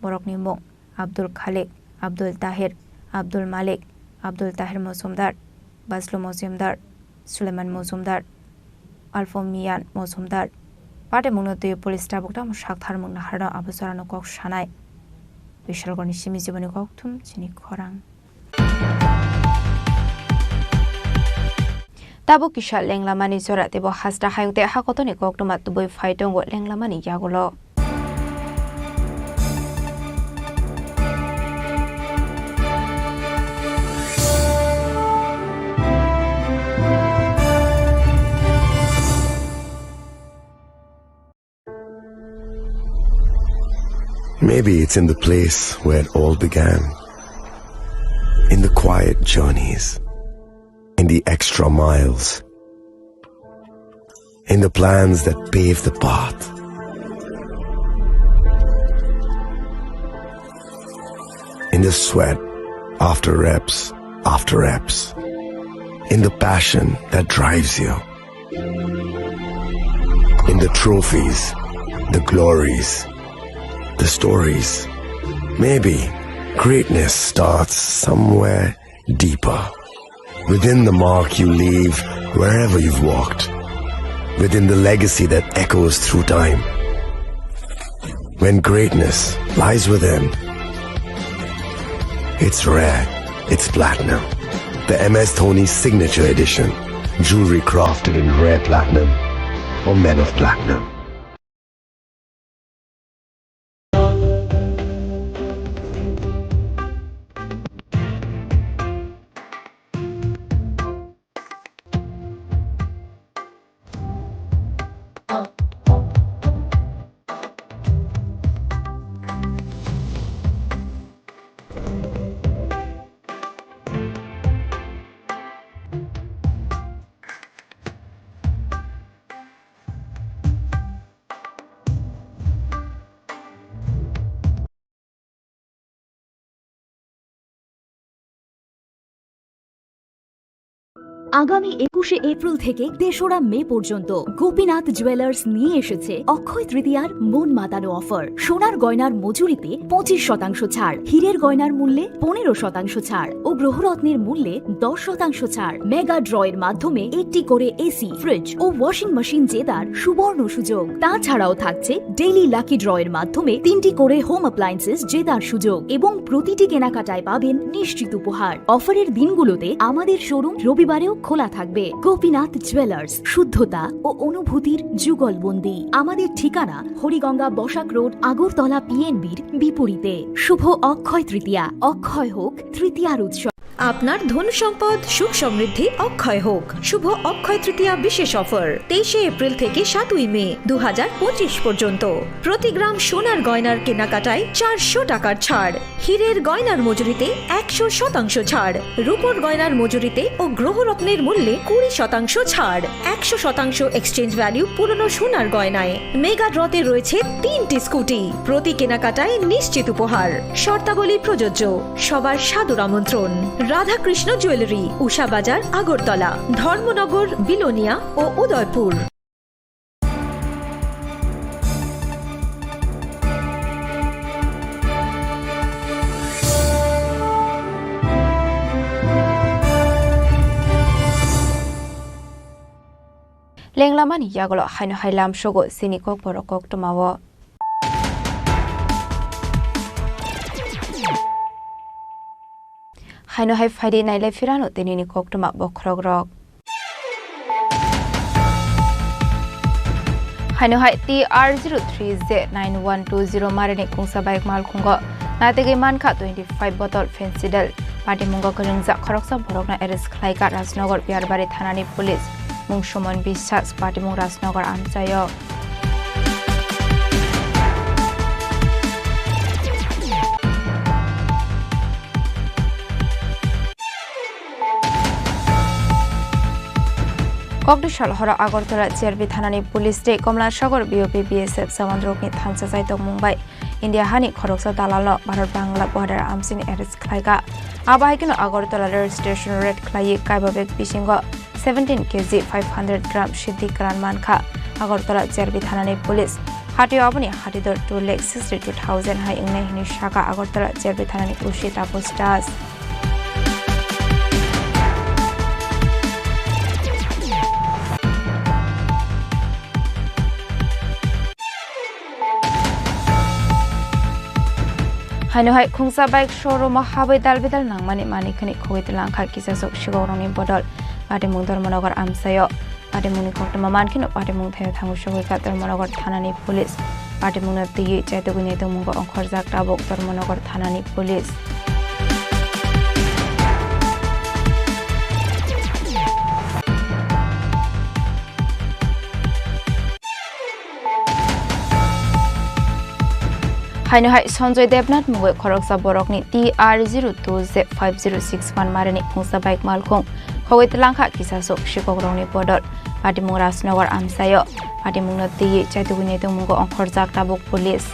borok ni mung Abdul Khalik Abdul Tahir Abdul Malik Abdul Tahir Mozumdar Baslu Mozumdar Suleiman Mozumdar Alfomian Mozumdar Party mungno police staff bokta sakthar mungna harno abusarano kok sanai Bishalgoni simi jiboni kok tum Chini Khorang Tabo kisha lenglamani jora tebo hasta hayungte hakotoni kok tuma tuboi faitongo lenglamani yagulo Maybe it's in the place where it all began, in the quiet journeys, in the extra miles, in the plans that pave the path. In the sweat after reps, in the passion that drives you, in the trophies, the glories, the stories. Maybe greatness starts somewhere deeper, within the mark you leave wherever you've walked, within the legacy that echoes through time. When greatness lies within, it's rare, it's platinum. The MS Dhoni Signature Edition, jewelry crafted in rare platinum or men of platinum. আগামী 21শে April থেকে 3রা মে পর্যন্ত Gopinath jewellers নিয়ে এসেছে অক্ষয় তৃতীয়ার মন মাতানো offer. সোনার গয়নার মজুরিতে 25% ছাড়, হীরের গয়নার মূল্যে 15% ছাড় ও গ্রহরত্নের মূল্যে 10% ছাড়। মেগা ড্রয়ের মাধ্যমে একটি করে এসি, ফ্রিজ ও ওয়াশিং মেশিন জেতার সুবর্ণ সুযোগ। তাছাড়াও থাকছে ডেইলি লাকি ড্রয়ের মাধ্যমে 3টি করে হোম অ্যাপ্লায়েন্সেস জেতার সুযোগ এবং প্রতিটি কেনাকাটায় পাবেন নিশ্চিত উপহার। অফারের দিনগুলোতে আমাদের শোরুম রবিবারেও খোলা থাকবে। গোপীনাথ জুয়েলার্স, শুদ্ধতা ও অনুভূতির যুগলবন্দি। আমাদের ঠিকানা হরিগঙ্গা বসাক রোড, আগরতলা পিএনবির বিপরীতে। শুভ অক্ষয় তৃতীয়া, অক্ষয় হোক তৃতীয়ার উৎসব। আপনার ধন সম্পদ সুখ সমৃদ্ধি অক্ষয় হোক। শুভ অক্ষয় তৃতীয়া বিশেষ অফার 23শে এপ্রিল থেকে 7ই মে 2025 পর্যন্ত। প্রতি গ্রাম সোনার গয়নার কেনাকাটায় 400 টাকার ছাড়, হীরের গয়নার মজুরিতে 100% ছাড়, রূপোর গয়নার মজুরিতে ও গ্রহরত্নের মূল্যে 20% ছাড়, 100% এক্সচেঞ্জ ভ্যালু পুরনো সোনার গয়নায়। মেগা ড্রতে রয়েছে 3টি স্কুটি, প্রতি কেনাকাটায় নিশ্চিত উপহার। শর্তাবলী প্রযোজ্য। সবার সাদর আমন্ত্রণ। রাধাকৃষ্ণ জুয়েলারি, উষা বাজার, আগরতলা, ধর্মনগর, বিলোনিয়া ও উদয়পুর। লেংলামানি ইয়াগলো হাইনো হাইলাম সগো সিনি kokborok koktomawo হাইনো হাই ফাইডে নাইলাই ফিরানো তিনিনি koktoma bokrogrok হাইনো হাই TR03Z9120 মারেনি খুংসা বাইক মাল খুঙ্গো নাতেগে মানখা 25 বটল ফেন্সিডেল পার্টি মুঙ্গো গলংজা খরকসা বরকনা এরেস খ্লাইকা রাজনগর বিয়ারবাড়ি থানানি পুলিশ মুং সুমন বিশ্বাস পার্টি মুং রাজনগর আমচায় ককডিশাল হরা আগরতলা চেয়ারবি থানানি পুলিশ ডে কমলাসাগর বিওপি বিএসএফ জওয়ানরকনি থাংসা জাইতক মুম্বাই ইন্ডিয়া হানি খরকসা দালাল ভারত বাংলা বর্ডার আমসিন এরেস খ্লাইকা আবাহিকিন আগরতলা রেল স্টেশন রেড খ্লাই কাইবাবেক বিশিঙ্গ 17 কেজি 500 গ্রাম সিদ্ধি গ্রান মানখা আগরতলা চেয়ারবি থানানি পুলিশ হাটিও আপনি হাটিদর 2,62,000 হাই ইংনাই হিনি শাখা আগরতলা চেয়ারবি থানানি উশি তাপস দাস হাইনো হাই খুংসা বাইক শোরুম হাबै দালবিদাল নাংমানি মানিখনি খৈতলাং খা কিসাসক শিগৌরংনি বদল পাটিমুং ধর্মনগর আমসায় পাটিমুংनि खक्टमा मानखिनो पाटिमुं थायो थांगु सगैका धर्मनगर थानानि पुलिस पाटिमुंनो तियै चाइतगुनि दमुंगो अंखरजाक टाबक धर्मनगर थानानि पुलिस হাইনো হাই সঞ্জয় দেবনাথ মুগৈ খরকসা বরকনি TR02Z5061 মারেনি খুংসা বাইক মালখং খগৈতলাংখা কিসাসক শিকগ্রংনি বদল পাটিমুং রাজনগর আমসায় পাটিমুংনো তিयै চাইতগুনি দमुंगो अंखरजाक टाबक police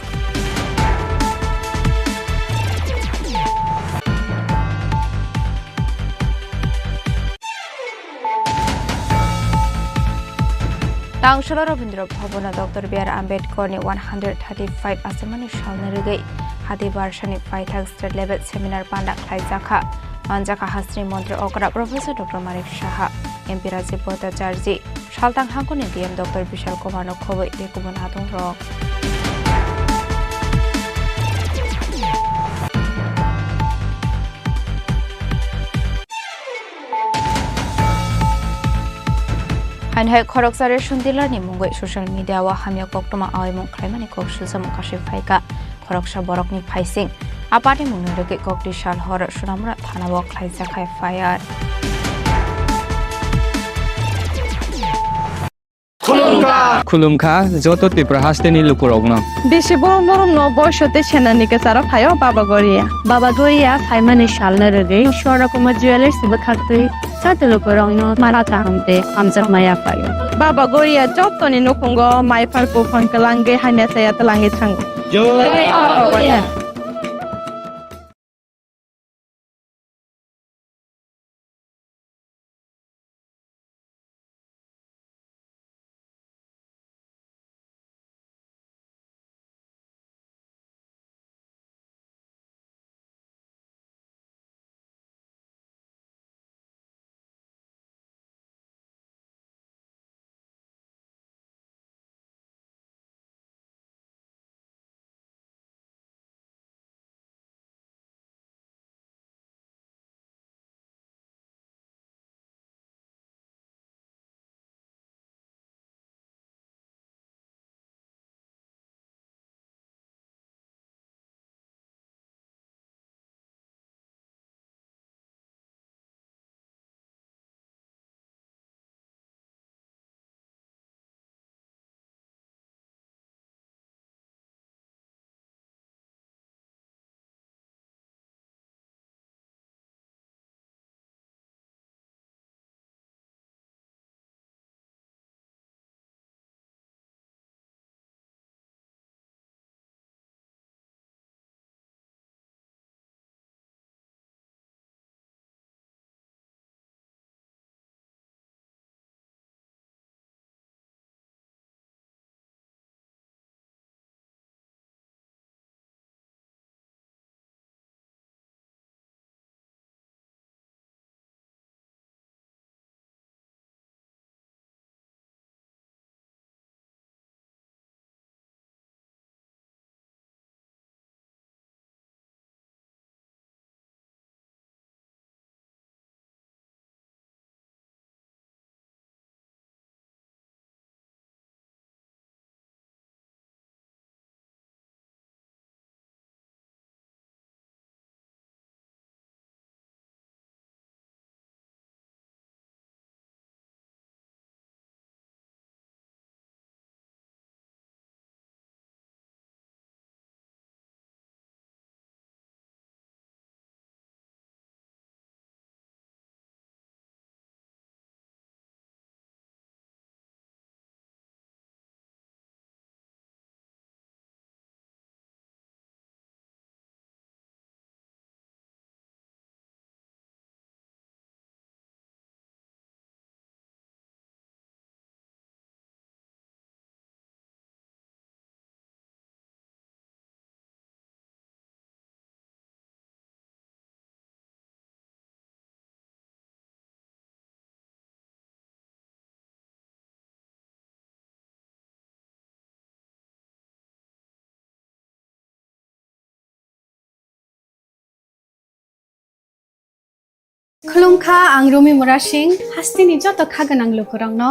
Tangsholo Rabindra Bhavana Dr. B.R. Ambedkarni 135 Asamani Shalnerigai Hati Barshani Paithak State Level Seminar Pandak Khlaijaka Manjaka Hasri Montri Okra Professor Dr. Marik Shaha MP Rajiv Bhattacharya Shaltang Hangkoni DM Dr. Bishal Kumar Khoboi Dekubon Hatung Rok Hainhai Khoroksa Shundilar ni Mungoi social media wa hamya koktoma awimung khlaimani kokshusam kashi phaika Khoroksa borokni phaising apati mungrege kokdishal hor sunamra thana wa khlaisa khai fire খুলুমখা যত ত্রিপুরা হাসতেনি লুকুরগ্ন বেশি বড় বড় বয়সতে সেনানিকে সারা ফাইও বাবা গরিয়া ফাইমানি শালনা রগে ঈশ্বর Kumar jewellers বখাতই সাতে লুকুরগ্ন মারা তাহমতে আমজা মায়া ফাইও বাবা গরিয়া যতনি নকুঙ্গ মাই ফালপো ফাঙ্কলাঙ্গে hyena সায়াত লাঙ্গে থাঙ্গ Khulumkha ang Rumi Murashing hastini joto khaganang lukurangno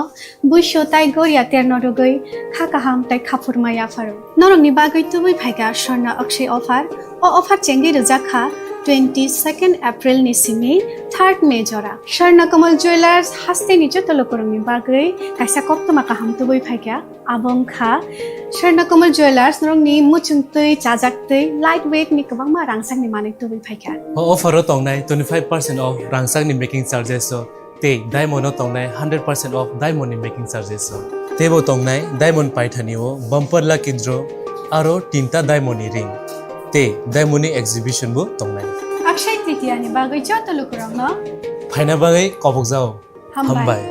buisho tai goria ternodogoi khakaham tai khapurmaya faru norongni bagoi tubui phaiga sorna akshay offer o offer chengi rujakha 22nd April ni simi 3rd May jora Sharna Kamal Jewellers hastini joto lukurangni bagoi kaisa koptoma kaham tubui phaiga abongkha Sharna Kamal Jewellers norongni muchungtui chajaktui lightweight ni kabangma rangsangni manik tubui phaiga offer tongnai 25% off rangsang ni making charges so te diamond tongnai 100% off diamond ni making charges so tebo tongnai diamond paithani o bumper la kidro aro tinta diamond ni ring te diamond ni exhibition bo tongnai Akshay Tritiya ni bagoi joto lukurangno phaina bagai kobok jao hambai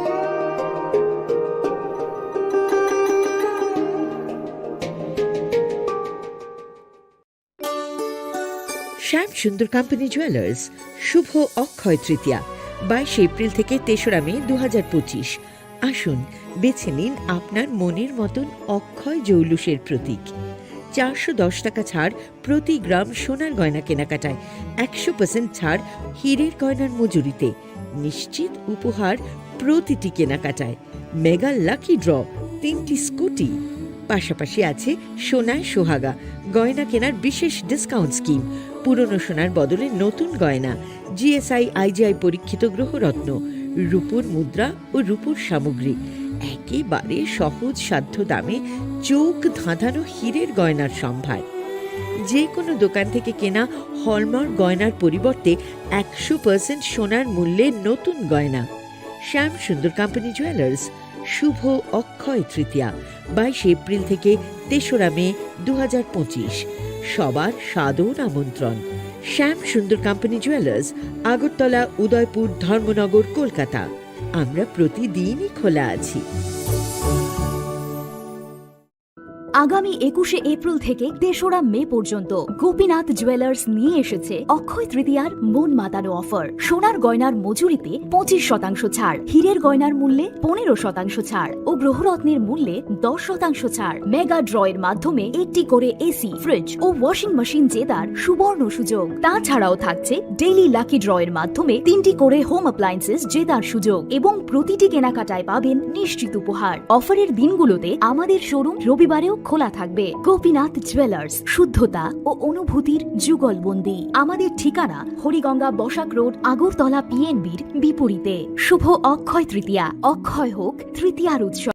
শ্যাম সুন্দর company jewellers শুভ Akshaya Tritiya 22 April থেকে 3রা মে 2025 আসুন বেছে নিন আপনার মনের মতন অক্ষয় জৌলুসের প্রতীক 410 টাকা ছাড় প্রতি গ্রাম সোনার গয়না কেনাকাটায় 100% ছাড় হীরের গয়নার মজুরিতে নিশ্চিত উপহার প্রতিটি কেনাকাটায় মেগা লাকি ড্র 3টি স্কুটি পাশাপাশি আছে সোনায় সোহাগা গয়না কেনার বিশেষ ডিসকাউন্ট স্কিম পুরনো সোনার বদলে নতুন গয়না জিএসআই আইজিআই পরীক্ষিত গ্রহরত্ন রূপোর মুদ্রা ও রূপোর সামগ্রী একেবারে সহজ সাধ্য দামে চোখ ধাঁধানো হীরের গয়নার সম্ভার যে কোনো দোকান থেকে কেনা হলমার্ক গয়নার পরিবর্তে 100% সোনার মূল্যে নতুন গয়না শ্যাম সুন্দর কোম্পানি জুয়েলার্স শুভ অক্ষয় তৃতীয়া 22 এপ্রিল থেকে 3রা মে 2025 সবার সাদর আমন্ত্রণ শ্যাম সুন্দর কোম্পানি জুয়েলার্স আগরতলা উদয়পুর ধর্মনগর কলকাতা আমরা প্রতিদিনই খোলা আছি আগামী 21 এপ্রিল থেকে 3রা মে পর্যন্ত গোপীনাথ জুয়েলার্স নিয়ে এসেছে অক্ষয় তৃতীয়ার মন মাতানো অফার সোনার গয়নার মজুরিতে 25% ছাড় হীরের গয়নার মূল্যে 15% ছাড় ও গ্রহরত্নের মূল্যে 10% ছাড় মেগা ড্রয়ের মাধ্যমে একটি করে এসি ফ্রিজ ও ওয়াশিং মেশিন জেতার সুবর্ণ সুযোগ তাছাড়াও থাকছে ডেইলি লাকি ড্রয়ের মাধ্যমে 3টি করে হোম অ্যাপ্লায়েন্সেস জেতার সুযোগ এবং প্রতিটি কেনাকাটায় পাবেন নিশ্চিত উপহার অফারের দিনগুলোতে আমাদের শোরুম রবিবারেও খোলা থাকবে গোপীনাথ জুয়েলার্স শুদ্ধতা ও অনুভূতির যুগলবন্দি আমাদের ঠিকানা হরিগঙ্গা বসাক রোড আগরতলা পিএনবির বিপরীতে শুভ অক্ষয় তৃতীয়া অক্ষয় হোক তৃতীয়ার উৎসব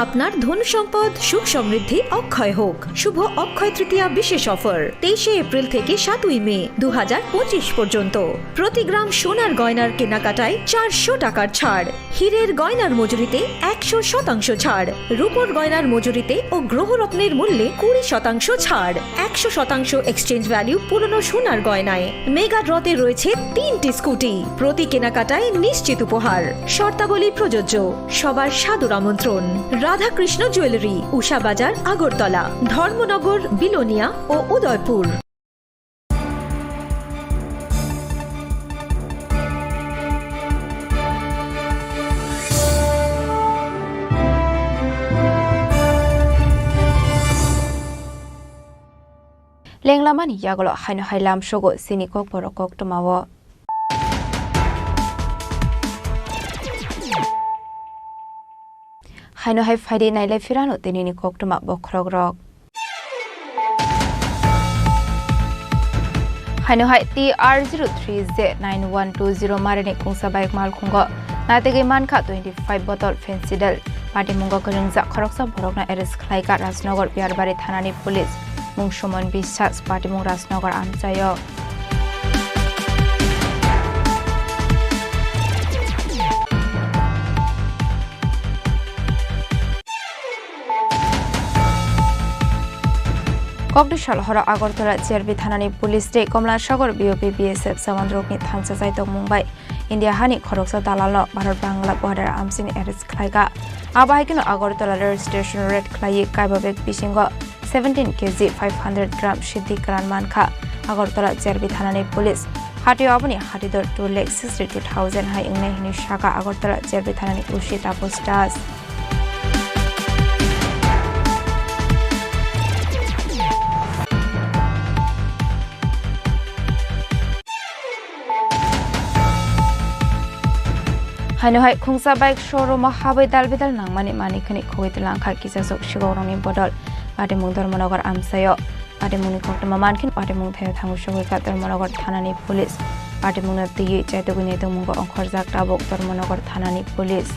আপনার ধন সম্পদ সুখ সমৃদ্ধি অক্ষয় হোক শুভ অক্ষয় তৃতীয়া বিশেষ অফার 23 এপ্রিল থেকে 7 মে 2025 পর্যন্ত প্রতি গ্রাম সোনার গয়নার কেনাকাটায় 400 টাকার ছাড় হীরের গয়নার মজুরিতে 100% ছাড় রূপোর গয়নার মজুরিতে ও গ্রহরত্নের মূল্যে 20% ছাড় 100% এক্সচেঞ্জ ভ্যালু পুরনো সোনার গয়নায় মেগা ড্রতে রয়েছে 3টি স্কুটি প্রতি কেনাকাটায় নিশ্চিত উপহার শর্তাবলী প্রযোজ্য সবার সাদর আমন্ত্রণ রাধাকৃষ্ণ জুয়েলারি উষা বাজার আগরতলা ধর্মনগর বিলোনিয়া ও উদয়পুর লেংলামানি ইয়াগলো হাইনো হাইলাম সগো সিনি kokborok koktomawo হাইনো হাই ফাইডে নাইলাই ফিরানো তিনিনি koktoma bokrogrok হাইনো হাই TR03Z9120 মারেনি কুংসা বাইক মাল খুঙ্গ নাতেগে মানখা 25 বটল ফেন্সিডেল পার্টি মুঙ্গ গরংজা খরকসা বরকনা এরেস্ট খাইকা রাজনগর বিয়ারবাড়ি থানানি পুলিশ মুং সমন বিশ্বাস পার্টি মুং রাজনগর আমচায় ককডিশাল হর আগরতলা জিআরবি থানানি পুলিশ রে কমলাসাগর বিওপি বিএসএফ সামান্দ্রকনি থাংসা সাইতক মুম্বাই ইন্ডিয়া হানি খরকসা দালাল ভারত বাংলা বর্ডার আমসিন এরেস্ট খাইগা আবাহিকনো আগরতলা রেল স্টেশন রেড খাই কাইবাবেক বিশিঙ্গ 17 কেজি 500 গ্রাম সিদ্ধি গ্রান মানখা আগরতলা জিআরবি থানানি police Hati abani hati dor 2,62,000 hai ungnai hini shaka Agartala JRP thanani ushi tapos das. Haino hai khungsa bike showroom habai dalbidal nangmani mani khani khogit langkha kisasok shigoroni bodol ade mung Dharmanagar amsayo ade mungni koktama mankin ade mung thaya thangu shogoi ka Dharmanagar thanani police ade mungna tiyi chaitoguni to mungo onkhorjak tabok Dharmanagar thanani police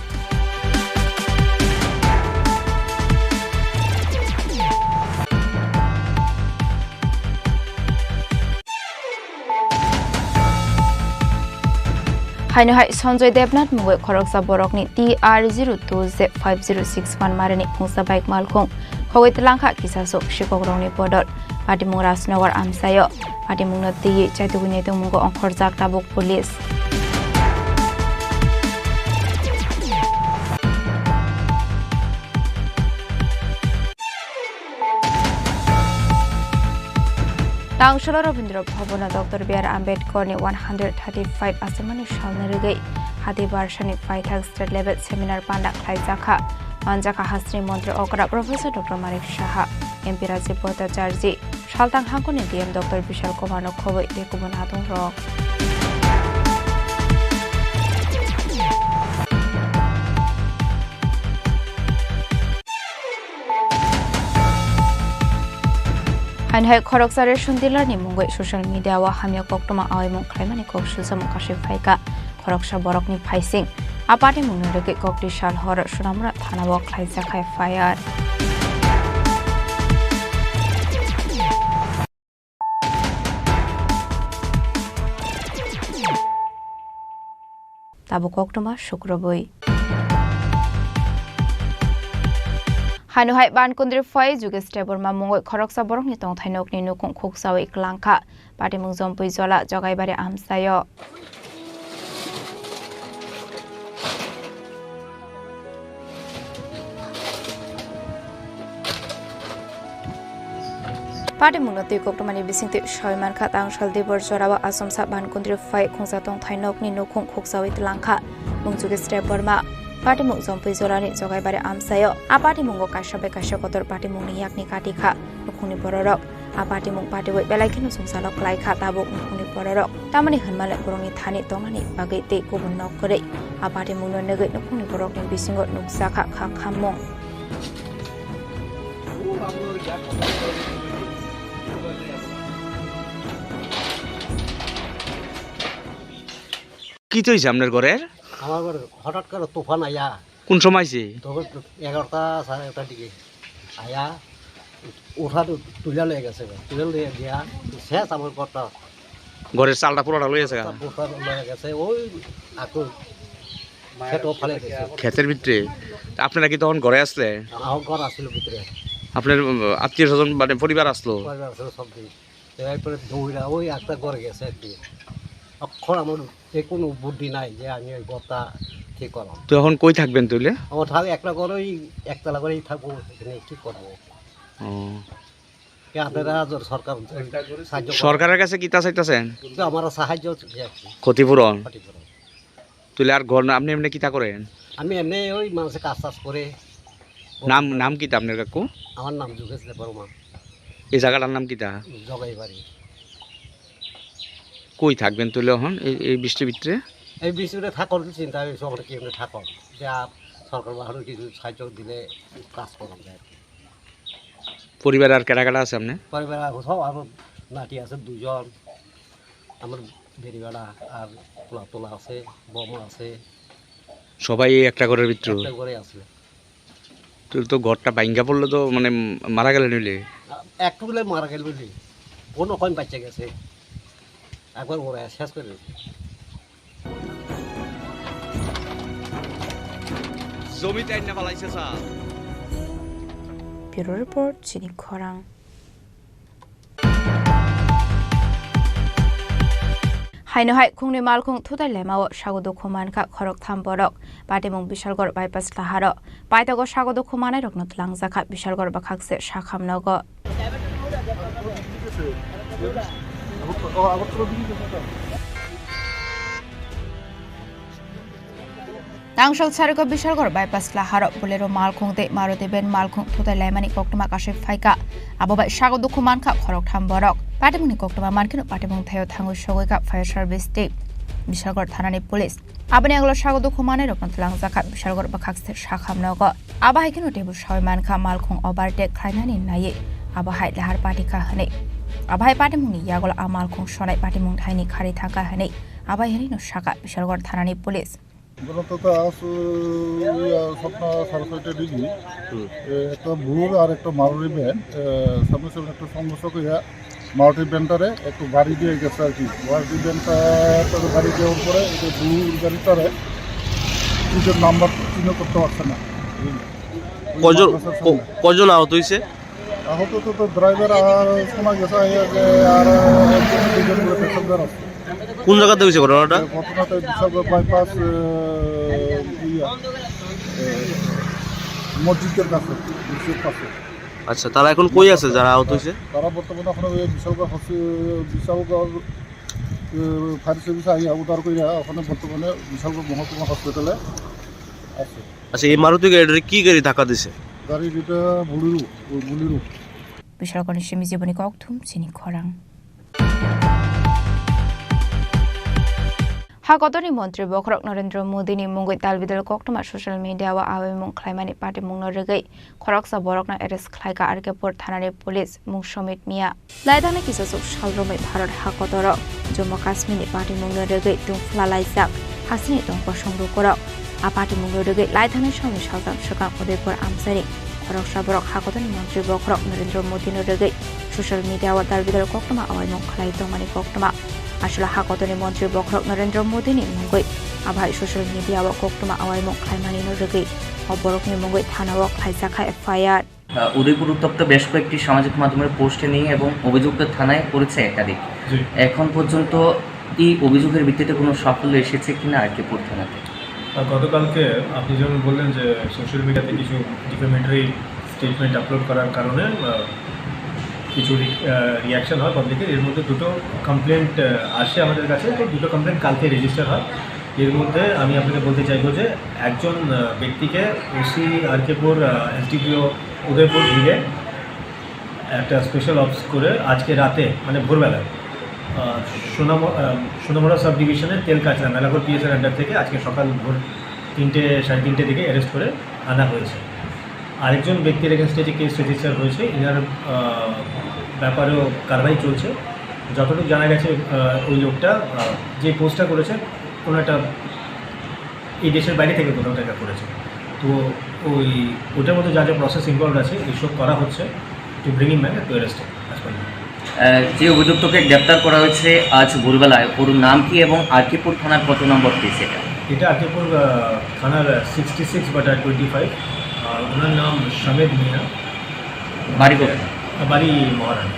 Haino hai Sanjay Devnath mungoi Khoroksa Borokni TR02Z5061 marani khungsa bike malkhong khogoi langkha kisasok shikogroni bodol ade mung Rajnagar amsayo ade mungna tiyi chaitoguni to mungo onkhorjak tabok police Tangsholo Rabindra Bhavana Dr. B.R. Ambedkar ni 135 asamani shalni rigai hati barshani Faithak State Level Seminar Panda Khlaijaka Manjaka Hasri Mantri Okra Professor Dr. Marik Shaha MP Rajiv Bhattacharya Shaltang Hangkoni DM Dr. Bishal Kumar no khoboi dekubon hatung rok Hai Khoroksa Ration Dealer ni mungoi social media wa hamya koktoma awimung khlaimani kok susam kashi phaika Khoroksa Borok ni phaising apati mungni rege kokti shal hor sunamra thana wa khlaisa khai fire Tabu koktoma shukraboi Haino hai Bankundri Phai Juge Stable ma mungoi Khoroksa Borok ni tong thainok ni nukung khuksawi klangkha pati mung jompui jola jogai bare amsayo Pati mung noti koktomani bisingti shoyman kha tangshal debor jorawa asomsa Bankundri Phai khungsa tong thainok ni nukung khuksawi klangkha mung Juge Stable ma Pati mung jompui jorani jogai bare amsayo apati mungo kashabe kashakotor pati mungni yakni katikha nukhuni bororok apati mung pati wei belaikhin sungsalok laikha tabok nukhuni bororok tamani hanmale borongni thani tongani bagai te kubun nokore apati mungno negai nukhuni borokni bisingo nuksakha kha khammong কি তো আপনার ঘরের আমার ঘরে হঠাৎ করে তুফান আয়া কোন সময় আইছে তখন 11টা 11:30 দিকে আয়া উঠা তুলে লয়ে গেছে তুলে লয়ে দিয়া শেষ আমার ঘরটা ঘরের চালটা পুরোটা লয়ে গেছে পুরোটা লয়ে গেছে ওই আকু খেতো ফালে গেছে ক্ষেতের ভিতরে আপনারা কি তখন ঘরে আসলে আমার ঘর আসছিল ভিতরে আপনার আত্মীয় স্বজন মানে পরিবার আসলো পরিবার আসলো সব দিন এরপরে দৌড়া ওই একটা ঘরে গেছে একদিন অক্ষর আমার যে কোনো বুদ্ধি নাই যে আমি ওই ঘরটা ঠিক করব তো এখন কই থাকবেন তুইলে আমার থাকবে একটা ঘরেই একতলা করেই থাকবো এখানে কি করব সরকারের কাছে কি তা চাইতেছেন আমার সাহায্য ক্ষতিপূরণ তুইলে আর ঘর আপনি এমনি কিতা করেন আমি এমনি ওই মানুষের কাজ টাজ করে নাম কিতা আপনার কাকু আমার নাম যোগেশ বর্মা এই জায়গাটার নাম কিতা জগাই বাড়ি কই থাকবেন তুইলে এখন এই বৃষ্টির ভিতরে এই বৃষ্টিতে থাকার চিন্তা আমি সবাই কি এমনি থাকো যে সরকার বাহার কিছু সাহায্য দিলে কাজ করা যায় পরিবার আর কেটা কেটা আছে আপনি পরিবার সব আমার নাতি আছে দুজন আমার বেরিবেড়া আর পোলা তোলা আছে বৌমা আছে সবাই একটা ঘরের ভিতরে একটা ঘরে আছে তুই তো ঘরটা ভাঙ্গা পড়লো তো মানে মারা গেলে নিলে একটু বলে মারা গেল বুঝলি কোনো কম বাচ্চা গেছে একবার ওরা শেষ করে জমিতে আইনা ফলাইছে sir Bureau Report Chini Khorang Haino hai khungni malkhung thudai lemao sagodo khoman kha khorok tham borok patimung Bishalgor bypass laharo paitago sagodo khomanai rokno tlangjaka Bishalgor bakhakse sakhamnago Tangsal Sariko Bishalgor bypass Laharo Bolero Malkung de Maruti Ben Malkung Tuta Lemani Koktuma Kashif Faika Aboba Shago Dukumanka Korok Tamborok Patimuni Koktuma Mankin Patimung Teo Tango Shogoka Fire Service Day Bishalgor Thanani Police Abananglo Shago Dukumane Rokantalang Zakat Bishalgor Bakaks Shakam Nogo Abahikin Tebu Shamanka Malkung Obarte Kainani Naye Abahai Lahar Patika Hane Abahai Patimuni Yagol Amalkung Shonai Patimung Tiny Karitaka Hane Abahino Shaka Bishalgor Thanani Police তো স্বপ্ন সারসাইটে degree একটা বুড় আর একটা Maruti band সামনে সামনে একটা সংঘর্ষ করে মারুতি ব্যান্ডটারে একটু গাড়ি দিয়ে গেছে আর কি মারুতি ব্যান্ডটা গাড়ি দেওয়ার পরে এটা বুড় গাড়িটারে নিজের নাম্বার চিহ্ন করতে পারছে না কজন আহত হয়েছে আহত তো ড্রাইভার আর শোনা গেছে আর দুজন প্যাসেঞ্জার আছে কোন জায়গাতে হয়েছে ঘটনাটা ঘটনাটা বিশালগড় বাইপাস মসজিদের কাছে আচ্ছা তারা এখন কই আছে যারা আহত হয়েছে তারা বর্তমানে এখন বিশালগড় ফায়ার সার্ভিসে আইয়া উদ্ধার করে ওখানে বর্তমানে বিশালগড় মহকুমা হসপিটালে আছে আচ্ছা এই মারুতি গাড়িটা কি গাড়ি ধাক্কা দিছে গাড়িটা বুলিরু বিশালগড় নিশিমি জীবনী ককথুম চিনি খরাং Hakotoni Montri Bokrok Narendra Modi ni Mungoi Talbidal Koktuma social media wa awe mung klaimani party mung norgai Khorok sa borok na eres khlaika Arkepur Thanani Police mung Shomit Mia Laidana kisasuk shalromai Bharat Hakotoro Jammu Kashmir ni party mung norgai tung flalai sak hasini tung posongru korok a party mung norgai Laidana Shomi Shaltam Shakam Udaipur Amsari Khorok sa borok Hakotoni Montri Bokrok Narendra Modi norgai social media wa Talbidal Koktuma awe mung khlai tongmani Koktuma Ashla Hakotoni Montri Bokrok Narendra Modi ni Mungoi Abhai social media wa Koktuma awai mok khlaimani norgai Kokborok ni Mungoi thana wa khlaisakha FIR Udaipur উত্তপ্ত বেশ কয়েকটি সামাজিক মাধ্যমের পোস্টে নিয়ে এবং অভিযুক্ত থানায় করেছে একাধিক এখন পর্যন্ত এই অভিযোগের ভিত্তিতে কোনো সাফল্য এসেছে কিনা আরকেপুর থানাতে গতকালকে আপনি যেমন বললেন যে সোশ্যাল মিডিয়াতে কিছু ডিফেমেটরি স্টেটমেন্ট আপলোড করার কারণে কিছু রিয়াকশন হয় পাবলিকের এর মধ্যে দুটো কমপ্লেন্ট আসে আমাদের কাছে তো দুটো কমপ্লেন্ট কালকে রেজিস্টার হয় এর মধ্যে আমি আপনাকে বলতে চাইবো যে একজন ব্যক্তিকে ওসি আরকেপুর এসডিপিও উদয়পুর দিয়ে একটা স্পেশাল অপস করে আজকে রাতে মানে ভোরবেলায় সোনামুড়া সাব ডিভিশনের তেলকাচরা মেলাঘর পিএসের আন্ডার থেকে আজকে সকাল ভোর 3টে সাড়ে 3টের দিকে অ্যারেস্ট করে আনা হয়েছে আরেকজন ব্যক্তির এগেনস্টে যে কেস রেজিস্টার হয়েছে ইনার ব্যাপারেও কারবাই চলছে যতটুকু জানা গেছে ওই লোকটা যে পোস্টটা করেছে কোনো একটা এই দেশের বাইরে থেকে কোথাও টাকা করেছে তো ওটার মধ্যে যা যা প্রসেস ইনভলভ আছে এইসব করা হচ্ছে টু ব্রিং ইম ব্যাক টু অ্যারেস্ট যে অভিযুক্তকে গ্রেপ্তার করা হয়েছে আজ ভোরবেলায় ওর নাম কি এবং আরকেপুর থানার কত নম্বর কেস এটা আরকেপুর থানার 66/25 আর ওনার নাম সমেদ মিয়া বাড়ি মহারানী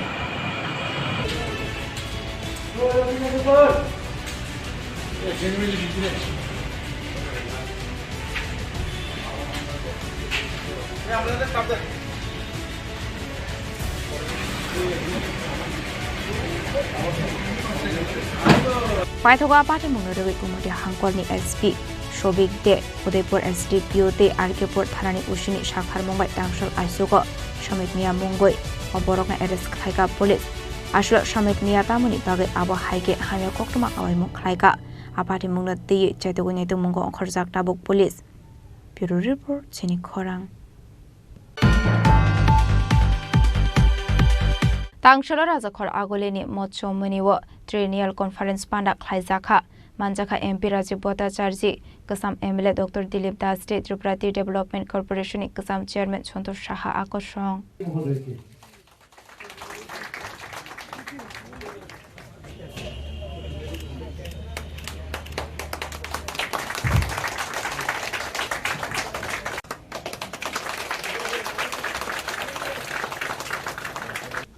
Paithoga party mung norgai kumati hangkol ni SP Shobik de Udaipur SDPO de Arkepur Thanani Ushini Shakhar Mumbai Tangsal Aisugo Shomit Mia Mungoi Kokborok na eres khlaika police Ashlo Shomit Mia tamuni bagai abo haike hamya koktuma awai mung khlaika apati mungna ti chaitogo neitu mungo khorjak tabuk police Bureau Report Chini Khorang Tangsalo Rajakhor Agoleni Mochomuni wo Triennial Conference Panda Khlaizakha Manjakha MP Rajiv Bhattacharya Kasam MLA Dr. Dilip Das State Tripura Development Corporation Kasam Chairman Chonto Shaha Akoshong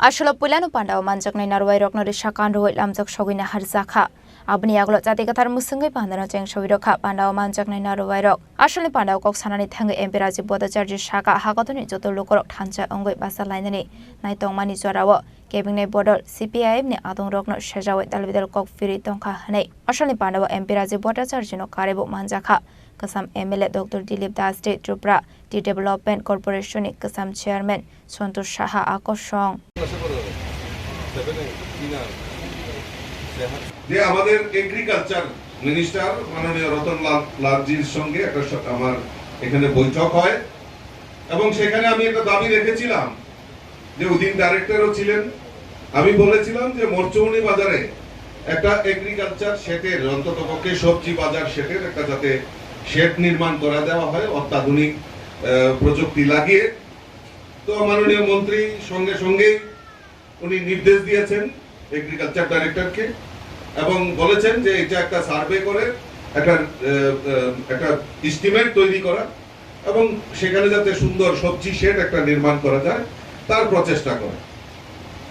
Asholo Pulano Panda Manjak Nai Narwai Rok Nori Shakan Roi Lamjak Shogina Harzakha Abni Aglo Jati Katar Musungai Pandana Cheng Shovirokha Panda Manjak Nai Narwai Rok Asholi Panda Kok Sanani Thanga MP Rajiv Bhattacharya Shaka Hakotoni Joto Lokorok Thancha Ongoi Basa Lainani Naitong Mani Jorawo Cabinet Bodol CPIM ni Adong Rok no Shajawai Talbidal Kok Firi Tongkha Hanai Asholi Panda MP Rajiv Bhattacharya no Karebo Manjakha Kasam MLA Dr. Dilip Das de Tripura Tea Development Corporation Kasam Chairman Santosh Saha আকর্ষণ যে আমাদের agriculture minister মাননীয় রতন লালজির সঙ্গে আমার এখানে বৈঠক হয় এবং সেখানে আমি একটা দাবি রেখেছিলাম যে ওদিন ডাইরেক্টরও ছিলেন আমি বলেছিলাম যে মরচৌনি বাজারে একটা এগ্রিকালচার শেডের অন্ততপক্ষে সবজি বাজার শেডের একটা যাতে শেড নির্মাণ করা দেওয়া হয় অত্যাধুনিক প্রযুক্তি লাগিয়ে তো মাননীয় মন্ত্রী সঙ্গে সঙ্গে উনি নির্দেশ দিয়েছেন এগ্রিকালচার ডাইরেক্টরকে এবং বলেছেন যে এটা একটা সার্ভে করে একটা এস্টিমেট তৈরি করা এবং সেখানে যাতে সুন্দর সবজি শেড একটা নির্মাণ করা যায় তার প্রচেষ্টা করে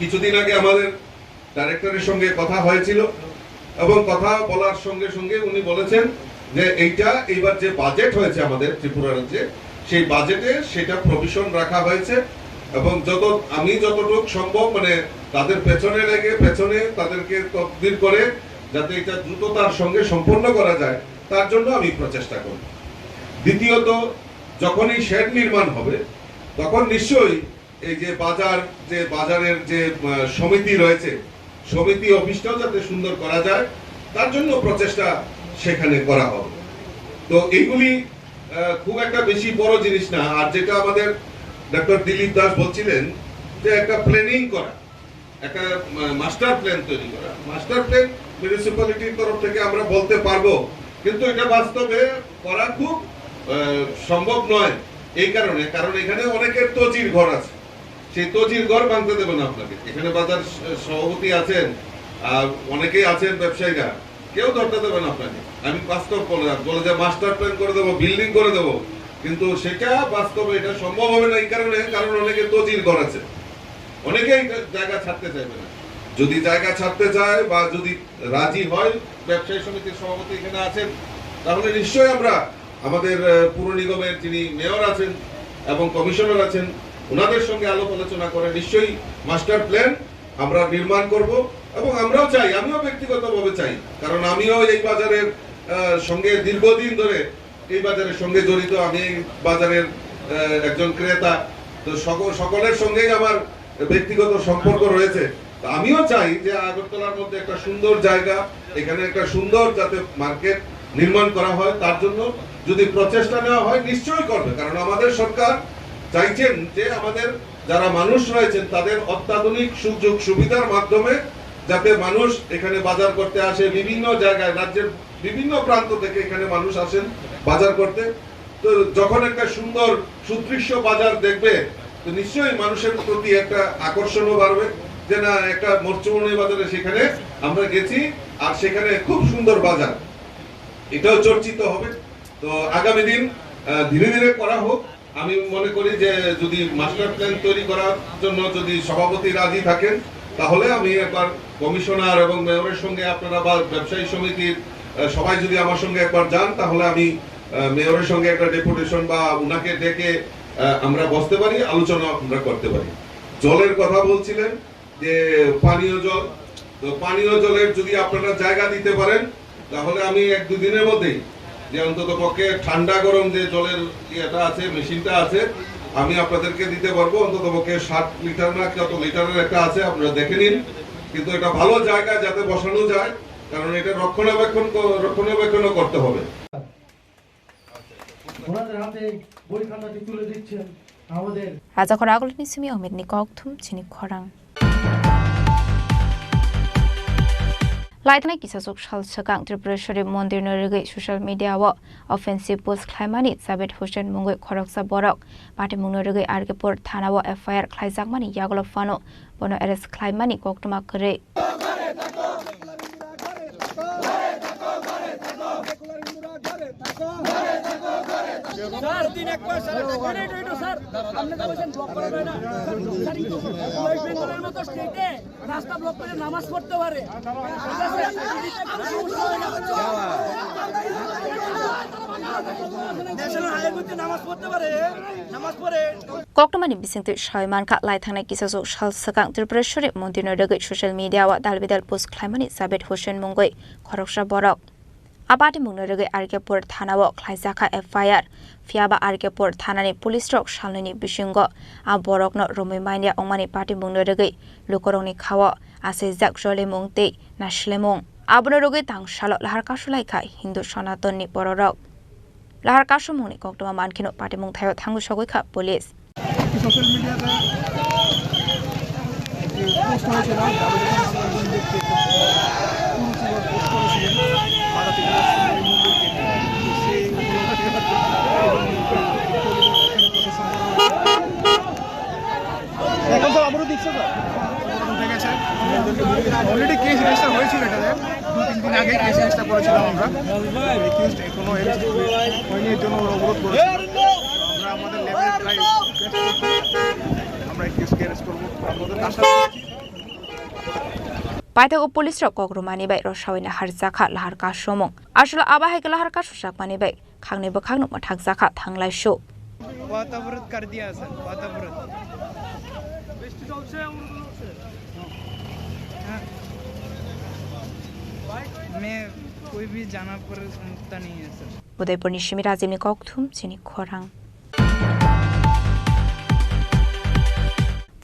কিছুদিন আগে আমাদের ডাইরেক্টরের সঙ্গে কথা হয়েছিল এবং কথা বলার সঙ্গে সঙ্গে উনি বলেছেন যে এইবার যে বাজেট হয়েছে আমাদের ত্রিপুরা রাজ্যে সেই বাজেটে সেটা প্রভিশন রাখা হয়েছে এবং আমি যতটুকু সম্ভব মানে তাদের পেছনে তাদেরকে তদবির করে যাতে এটা দ্রুততার সঙ্গে সম্পন্ন করা যায় তার জন্য আমি প্রচেষ্টা করব দ্বিতীয়ত যখনই শেড নির্মাণ হবে তখন নিশ্চয়ই এই যে বাজারের যে সমিতি রয়েছে সমিতি অফিসটাও যাতে সুন্দর করা যায় তার জন্য প্রচেষ্টা সেখানে করা হবে তো এইগুলি খুব একটা বেশি বড় জিনিস না আর যেটা আমাদের ডক্টর দিলীপ দাস বলছিলেন যে একটা প্ল্যানিং করা একটা মাস্টার প্ল্যান তৈরি করা মাস্টার প্ল্যান মিউনিসিপ্যালিটির তরফ থেকে আমরা বলতে পারবো কিন্তু এটা বাস্তবে করা খুব সম্ভব নয় এই কারণ এখানে অনেকের তজির ঘর আছে সেই তজির ঘর ভাঙতে দেবেন আপনাকে এখানে বাজার সভাপতি আছেন আর অনেকেই আছেন ব্যবসায়ীরা কেউ ধরতে দেবেন আপনাকে আমি বাস্তব বলে যে মাস্টার প্ল্যান করে দেবো বিল্ডিং করে দেবো কিন্তু সেটা বাস্তবে এটা সম্ভব হবে না এই কারণ অনেকে তজির ঘর আছে অনেকেই জায়গা ছাড়তে চাইবে না যদি জায়গা ছাড়তে চায় বা যদি রাজি হয় ব্যবসায়ী সমিতির সভাপতি এখানে আছেন তাহলে নিশ্চয়ই আমরা আমাদের পুর নিগমের যিনি মেয়র আছেন এবং কমিশনার আছেন ওনাদের সঙ্গে আলাপ আলোচনা করে নিশ্চয়ই মাস্টার প্ল্যান আমরা নির্মাণ করব এবং আমরাও চাই আমিও ব্যক্তিগতভাবে চাই কারণ আমিও এই বাজারের সঙ্গে দীর্ঘদিন ধরে এই বাজারের সঙ্গে জড়িত আমি এই বাজারের একজন ক্রেতা তো সকলের সঙ্গেই আমার ব্যক্তিগত সম্পর্ক রয়েছে আমিও চাই যে আগরতলার মধ্যে একটা সুন্দর জায়গা এখানে একটা সুন্দর যাতে মার্কেট নির্মাণ করা হয় তার জন্য যদি প্রচেষ্টা নেওয়া হয় নিশ্চয়ই করবে কারণ আমাদের সরকার চাইছেন যে আমাদের যারা মানুষ রয়েছেন তাদের অত্যাধুনিক সুযোগ সুবিধার মাধ্যমে যাতে মানুষ এখানে বাজার করতে আসে বিভিন্ন জায়গায় রাজ্যের বিভিন্ন প্রান্ত থেকে এখানে মানুষ আসেন বাজার করতে তো যখন একটা সুন্দর সুদৃশ্য বাজার দেখবে তো নিশ্চয়ই মানুষের প্রতি একটা আকর্ষণও বাড়বে যে না একটা মরচৌনি বাজারে সেখানে আমরা গেছি আর সেখানে খুব সুন্দর বাজার এটাও চর্চিত হবে তো আগামী দিন ধীরে ধীরে করা হোক আমি মনে করি যে যদি মাস্টার প্ল্যান তৈরি করার জন্য যদি সভাপতি রাজি থাকেন তাহলে আমি একবার কমিশনার এবং মেয়রের সঙ্গে আপনারা বা ব্যবসায়ী সমিতির সবাই যদি আমার সঙ্গে একবার যান তাহলে আমি মেয়রের সঙ্গে একটা ডেপুটেশন বা উনাকে ডেকে আমরা বসতে পারি আলোচনা আমরা করতে পারি জলের কথা বলছিলেন যে পানীয় জল তো পানীয় জলের যদি আপনারা জায়গা দিতে পারেন তাহলে আমি 1-2 দিনের মধ্যেই যে অন্তত পক্ষে ঠান্ডা গরম যে জলের ইয়েটা আছে মেশিনটা আছে আমি আপনাদেরকে দিতে পারবো অন্তত পক্ষে 60 লিটার না কত লিটারের একটা আছে আপনারা দেখে নিন কিন্তু এটা ভালো জায়গা যাতে বসানো যায় কারণ এটা রক্ষণাবেক্ষণও করতে হবে ওনাদের হাতে বই খাতাটি তুলে দিচ্ছেন আমাদের Raja Khorang ni simi Ahmed ni Kokthum Chini Khorang Laitnai kisasuk shal sakang Tripura Sharif Mondir Norigei social media wa offensive post Klaimani Sabit Hussein Mungoi Khoroksa Borok Pati Mungnorigei Argepur Thana wa FIR Klaizakmani Yagolo Fano Bono Eres Klaimani Koktuma Kare sir 3-1 পয়সা sir আপনি তো বলেন block করা যায় না West বেঙ্গলের মতো স্টেটে রাস্তা ব্লক করে নামাজ পড়তে পারে ন্যাশনাল হাইওয়েতে নামাজ পড়তে পারে নামাজ পড়ে Koktomani bisingtu Shaiman ka lai thangnai kisasu shal sakang Tripura Sharif Mondir Norigei social media wa dalbidal post Klaimani Sabit Hussein Mungoi Khoroksa Borok Apatimungno rege Argepur Thanawo Klaisaka FIR Fiaba Argepur Thanani Police Rock Shalini Bishingo Aborokno Romimania Omani Patimungno rege Lukoroni Kawo Ase Zak Jole Mungte Nashlemong Abno roge Tang Shalot Lahar Kasulaika Hindu Sanatoni Bororok Lahar Kasumuni Koktoma Mankino Patimung Tayo Tangu Shogoika Police social মিডিয়াতে post হয়েছিল এখন তো আবারও দিচ্ছে already case register হয়েছিল এটাতে 2-3 দিন আগে কেস রেজিস্টার করেছিলাম আমরা কোনো অ্যারেস্ট হয়নি এর জন্য অবরোধ করেছি আমরা আমাদের লেভেল প্রায় আমরা কেসকে অ্যারেস্ট করব আমাদের আশা Paithago police ro kogrumani bai rosawina harjaka lahar ka somong aslo abahai ke lahar ka susakmani bai khangni bo khangno mathak jaka thanglai sho वातावरण कर दिया सर वातावरण मैं कोई भी जाना पर सुनता नहीं है sir Udaipur ni Shimi Rajimni Kokthum Chini Khorang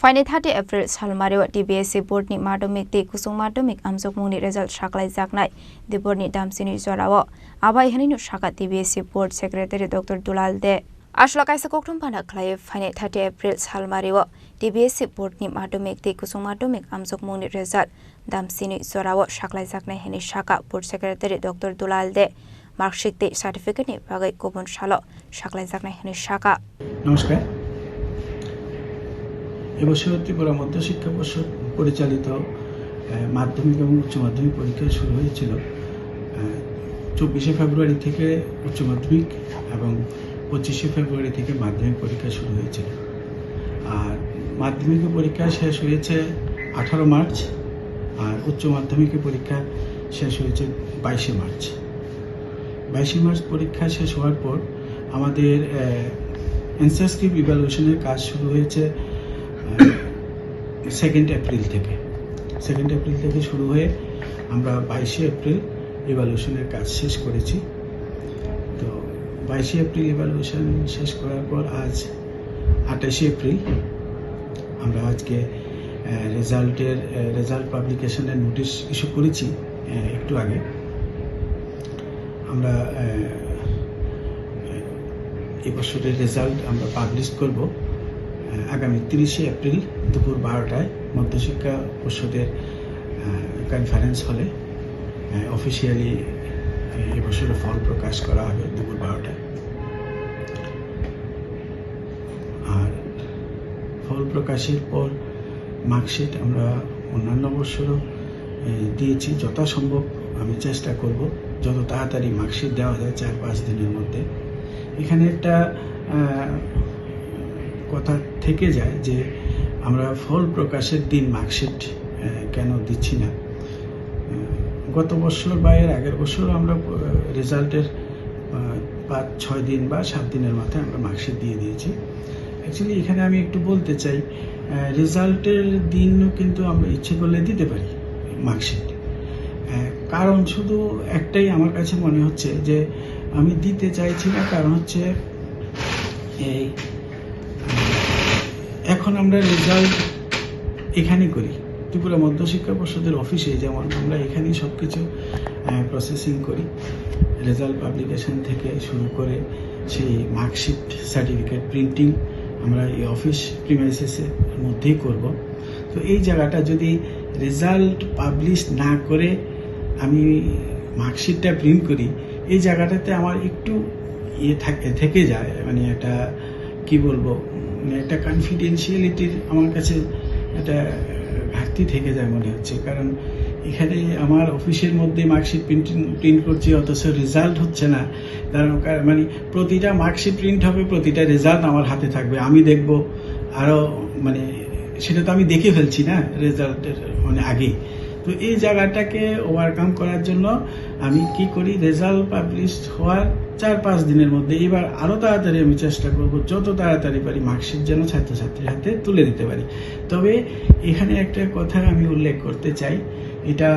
Final 30 April Salmario DBSC Board ni Madhyamik te Kusung Madhyamik Amjok mungni result saklai jaknai the board ni damsini jorawo abai haninu saka DBSC Board Secretary Dr. Dulal de Ashla kaisa kokthum pana khlai Final 30 April Salmario DBSC Board ni Madhyamik te Kusung Madhyamik Amjok mungni result damsini jorawo saklai jaknai hini saka Board Secretary Dr. Dulal de marksheet te certificate ni bagai kobon salo saklai jaknai hini saka নমস্কার এবছর ত্রিপুরা মধ্য শিক্ষা পর্ষদ পরিচালিত মাধ্যমিক এবং উচ্চ মাধ্যমিক পরীক্ষা শুরু হয়েছিল 24 ফেব্রুয়ারি থেকে উচ্চ মাধ্যমিক এবং 25 ফেব্রুয়ারি থেকে মাধ্যমিক পরীক্ষা শুরু হয়েছিল আর মাধ্যমিক পরীক্ষা শেষ হয়েছে 18 মার্চ আর উচ্চ মাধ্যমিক পরীক্ষা শেষ হয়েছে 22 মার্চ 22 মার্চ পরীক্ষা শেষ হওয়ার পর আমাদের অ্যান্সার স্ক্রিপ্ট ইভ্যালুয়েশনের কাজ শুরু হয়েছে 2 এপ্রিল থেকে শুরু হয়ে আমরা 22 এপ্রিল ইভ্যালুয়েশনের কাজ শেষ করেছি তো 22 এপ্রিল ইভ্যালুয়েশন শেষ করার পর আজ 28 এপ্রিল আমরা আজকে রেজাল্ট পাবলিকেশনের নোটিশ ইস্যু করেছি একটু আগে আমরা এই বছরের রেজাল্ট আমরা পাবলিশ করব আগামী 30 এপ্রিল দুপুর 12টায় মধ্যশিক্ষা পর্ষদের কনফারেন্স হলে অফিসিয়ালি এই বছরের ফল প্রকাশ করা হবে দুপুর 12টায় আর ফল প্রকাশের পর মার্কশিট আমরা অন্যান্য বছরও দিয়েছি যথাসম্ভব আমি চেষ্টা করব যত তাড়াতাড়ি মার্কশিট দেওয়া যায় 4-5 দিনের মধ্যে এখানে একটা কথা থেকে যায় যে আমরা ফল প্রকাশের দিন মার্কশিট কেন দিচ্ছি না গত বছর বা এর আগের বছর আমরা রেজাল্টের 5-6 দিন বা 7 দিনের মাথায় আমরা মার্কশিট দিয়ে দিয়েছি অ্যাকচুয়ালি এখানে আমি একটু বলতে চাই রেজাল্টের দিনও কিন্তু আমরা ইচ্ছে করলে দিতে পারি মার্কশিট কারণ শুধু একটাই আমার কাছে মনে হচ্ছে যে আমি দিতে চাইছি না কারণ হচ্ছে এই এখন আমরা রেজাল্ট এখানেই করি ত্রিপুরা মধ্য শিক্ষা পর্ষদের অফিসে যেমন আমরা এখানেই সব কিছু প্রসেসিং করি রেজাল্ট পাবলিকেশন থেকে শুরু করে সেই মার্কশিট সার্টিফিকেট প্রিন্টিং আমরা এই অফিস প্রিমাইসেসের মধ্যেই করব তো এই জায়গাটা যদি রেজাল্ট পাবলিশ না করে আমি মার্কশিটটা প্রিন্ট করি এই জায়গাটাতে আমার একটু থেকে যায় মানে একটা কি বলবো মানে একটা কনফিডেন্সিয়ালিটির আমার কাছে একটা ঘাটতি থেকে যায় মনে হচ্ছে কারণ এখানে আমার অফিসের মধ্যে মার্কশিট প্রিন্ট করছি অথচ রেজাল্ট হচ্ছে না মানে প্রতিটা মার্কশিট প্রিন্ট হবে প্রতিটা রেজাল্ট আমার হাতে থাকবে আমি দেখব আরও মানে সেটা তো আমি দেখে ফেলছি না রেজাল্টের মানে আগেই তো এই জায়গাটাকে ওভারকাম করার জন্য আমি কি করি রেজাল্ট পাবলিশ হওয়ার 4-5 দিনের মধ্যে এবার আরও তাড়াতাড়ি আমি চেষ্টা করব যত তাড়াতাড়ি পারি মার্কশিট যেন ছাত্রছাত্রীর হাতে তুলে দিতে পারি তবে এখানে একটা কথা আমি উল্লেখ করতে চাই এটা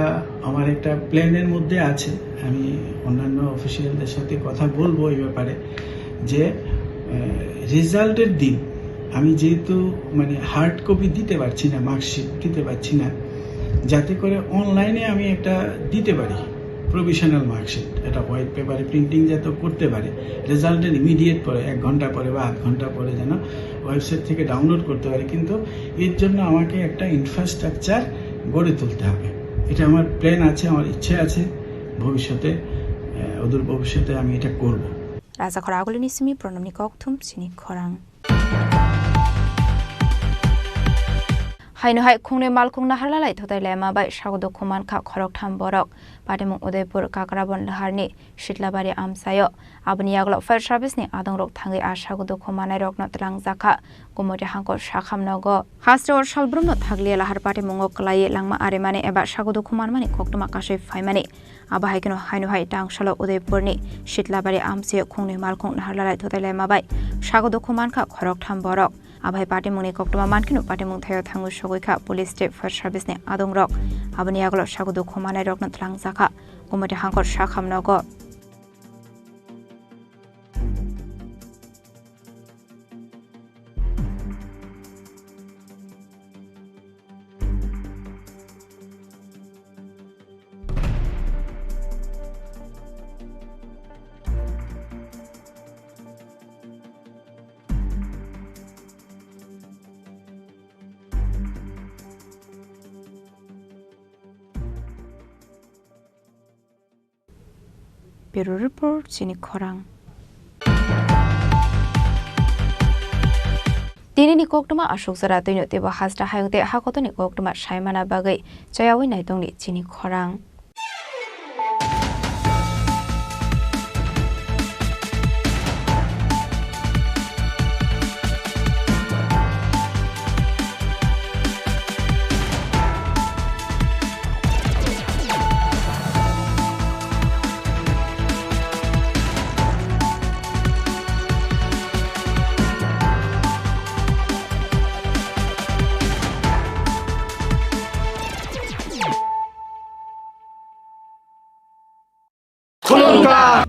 আমার একটা প্ল্যানের মধ্যে আছে আমি অন্যান্য অফিসিয়ালদের সাথে কথা বলবো এই ব্যাপারে যে রেজাল্টের দিন আমি যেহেতু মানে হার্ড কপি দিতে পারছি না, মার্কশিট দিতে পারছি না, যাতে করে অনলাইনে আমি একটা দিতে পারি প্রভিশনাল মার্কশিট, এটা হোয়াইট পেপারে প্রিন্টিং যাতে করতে পারে রেজাল্টের ইমিডিয়েট পরে 1 ঘন্টা পরে বা আধ ঘন্টা পরে যেন ওয়েবসাইট থেকে ডাউনলোড করতে পারে। কিন্তু এর জন্য আমাকে একটা ইনফ্রাস্ট্রাকচার গড়ে তুলতে হবে। এটা আমার প্ল্যান আছে, আমার ইচ্ছে আছে, ভবিষ্যতে অদূর ভবিষ্যতে আমি এটা করব। রাজা খরা আগলিনি সিমি প্রণমনি ককথুম চিনি খরাং হাইনো হাই খুংনে মালকুং নাহাरलालाय थोताय माबाय सागद खुमान खा खरक थाम बरक पाटेमुं उदयपुर काकराबन लहारनि सिटलाबारि आमसायो आबनि आगल फायर सार्भिसनि आदंरक थाङै आ सागद खुमानाय रकन तलां जाखा गुमति हांको साखामनगो हास्ट्रवर सालब्रुमनो थागलिया लाहार पाटेमुंगो क्लायै लांमा आरेमाने एबा सागद खुमानमानि खक्तमा कासै फायमानि आबाहायकनो हाइनो हाय टांगसालो उदयपुरनि सिटलाबारि आमसायो खुंने मालकुं नाहारलालाय थोताय माबाय सागद खुमान खा खरक थाम बरक आबाय पाटेमुंनि कक्तमा मानकिनो पाटेमुं थायो थांगु सगैखा पुलिस स्टेट फायर सार्भिसनि आदंरक आबनि आगल सागद खुमानाय रकन तलां जाखा गुमति हांको साखामनगो Bureau Report Chini Khorang Dinini koktuma ashok zara toino tebo hasra hayungte hakotoni koktuma shaimana bagai chayawi naitongni Chini Khorang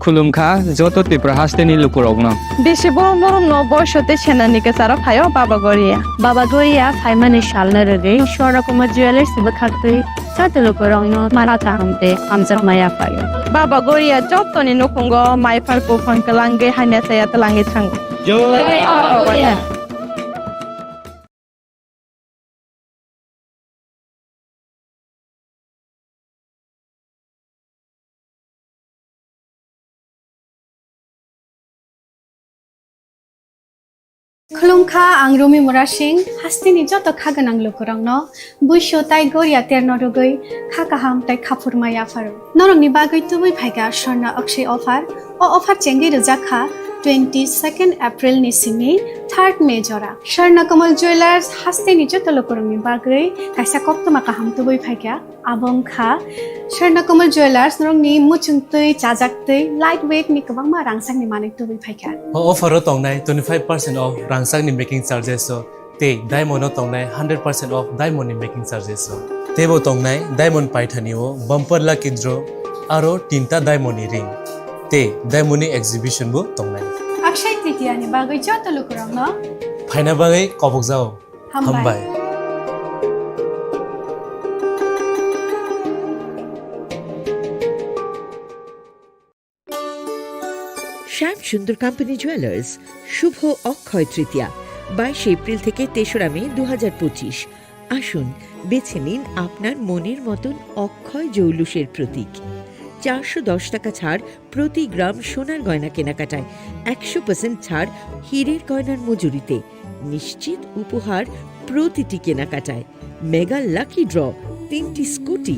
खुलुमखा जत त्रिपुरा हास्टेनि लुकुरगनो बेसे बरम बरम न बयसते सेनानिके सारा फायो बाबा गरिया फाइमानि सालना रगे शरकुमा ज्वेलर्स बखातै सातलो करंनो माराता हमते हमजर माया फायो बाबा गरिया जतनि नखंगो माइफारको फंकलांगे हाने साया तलांगे थांगो जय खुलुमखा आं रमि मुरा सिंह हास्तिनि जत खागोनां लोगोरांनो बुइसो ताइ गरिया तेरनो रुगै खाकाहाम ताइ खाफुरमाया फारो नरंनि बागै तुबै फाइगा स्वर्णा अक्षय अफार चेंगि रजाखा 22 एप्रिल नि सिमी 3 मे जरा स्वर्ण कमल ज्वेलर्स हास्तिनि जत लोगोरांनि बागै काइसा कक्तमा काहाम तुबै फाइगा आबंखा स्वर्ण कमल ज्वेलर्स नरंनि मुचुंतै चाजाक्तै लाइट वेट नि गोबांमा रांसांनि मानै तुबै फाइगा अफारो तंनाय 25% ऑफ रांसांनि मेकिंग चार्जेस ते डायमंड तंनाय 100% ऑफ डायमंड नि मेकिंग चार्जेस तेबो तंनाय डायमंड पाइथानिओ बम्पर लाकी ड्र आरो 3टा डायमंड नि रिंग ते डायमंड नि एग्जिबिशन बो तंनाय अक्षय तृतीया नि बागै जत लोगोरांनो फाइना बागै कबक जाओ हामबाय শ্যাম সুন্দর কোম্পানি জুয়েলার্স শুভ অক্ষয় তৃতীয়া 22 এপ্রিল থেকে 3রা মে 2025 আসুন বেছে নিন আপনার মনের মতন অক্ষয় জৌলুসের প্রতীক 410 টাকা ছাড় প্রতি গ্রাম সোনার গয়না কেনাকাটায় 100% ছাড় হীরের গয়নার মজুরিতে নিশ্চিত উপহার প্রতিটি কেনাকাটায় মেগা লাকি ড্র 3টি স্কুটি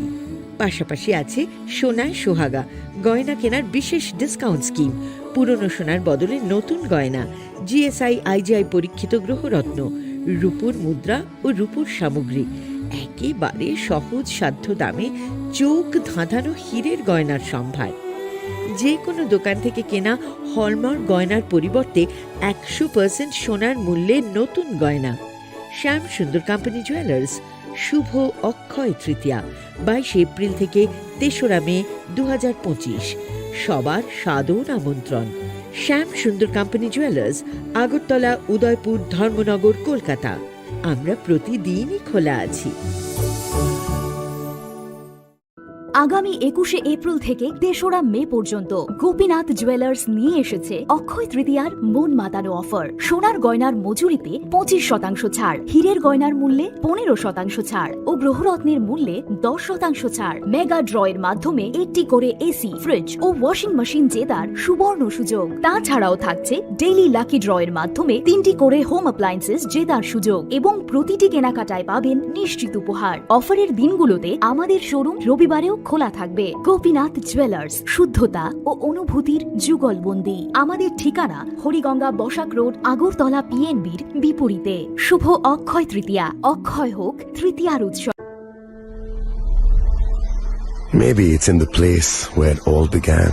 পাশাপাশি আছে সোনায় সোহাগা গয়না কেনার বিশেষ ডিসকাউন্ট স্কিম পুরনো সোনার বদলে নতুন গয়না জিএসআই আইজিআই পরীক্ষিত গ্রহরত্ন রূপোর মুদ্রা ও রূপোর সামগ্রী একেবারে সহজ সাধ্য দামে চোখ ধাঁধানো হীরের গয়নার সম্ভার যে কোনো দোকান থেকে কেনা হলমার্ক গয়নার পরিবর্তে 100% সোনার মূল্যে নতুন গয়না শ্যাম সুন্দর কোম্পানি জুয়েলার্স শুভ অক্ষয় তৃতীয়া 22 এপ্রিল থেকে 3রা মে 2025। সবার সাদর আমন্ত্রণ। শ্যাম সুন্দর কোম্পানি জুয়েলার্স, আগরতলা, উদয়পুর, ধর্মনগর, কলকাতা। আমরা প্রতিদিনই খোলা আছি। আগামী 21শে এপ্রিল থেকে 3রা মে পর্যন্ত গোপীনাথ জুয়েলার্স নিয়ে এসেছে অক্ষয় তৃতীয়ার মন মাতানো অফার। সোনার গয়নার মজুরিতে 25% ছাড়, হীরের গয়নার মূল্যে 15% ছাড় ও গ্রহরত্নের মূল্যে 10% ছাড়। মেগা ড্রয়ের মাধ্যমে 80 করে এসি, ফ্রিজ ও ওয়াশিং মেশিন জেতার সুবর্ণ সুযোগ। তাছাড়াও থাকছে ডেইলি লাকি ড্রয়ের মাধ্যমে 3টি করে হোম অ্যাপ্লায়েন্সেস জেতার সুযোগ এবং প্রতিটি কেনাকাটায় পাবেন নিশ্চিত উপহার। অফারের দিনগুলোতে আমাদের শোরুম রবিবারেও খোলা থাকবে। গোপীনাথ জুয়েলার্স, শুদ্ধতা ও অনুভূতির যুগলবন্দি। আমাদের ঠিকানা হরিগঙ্গা বসাক রোড, আগরতলা পিএনবির বিপরীতে। শুভ অক্ষয় তৃতীয়া, অক্ষয় হোক তৃতীয়ার উৎসব। Maybe it's in the place where it all began.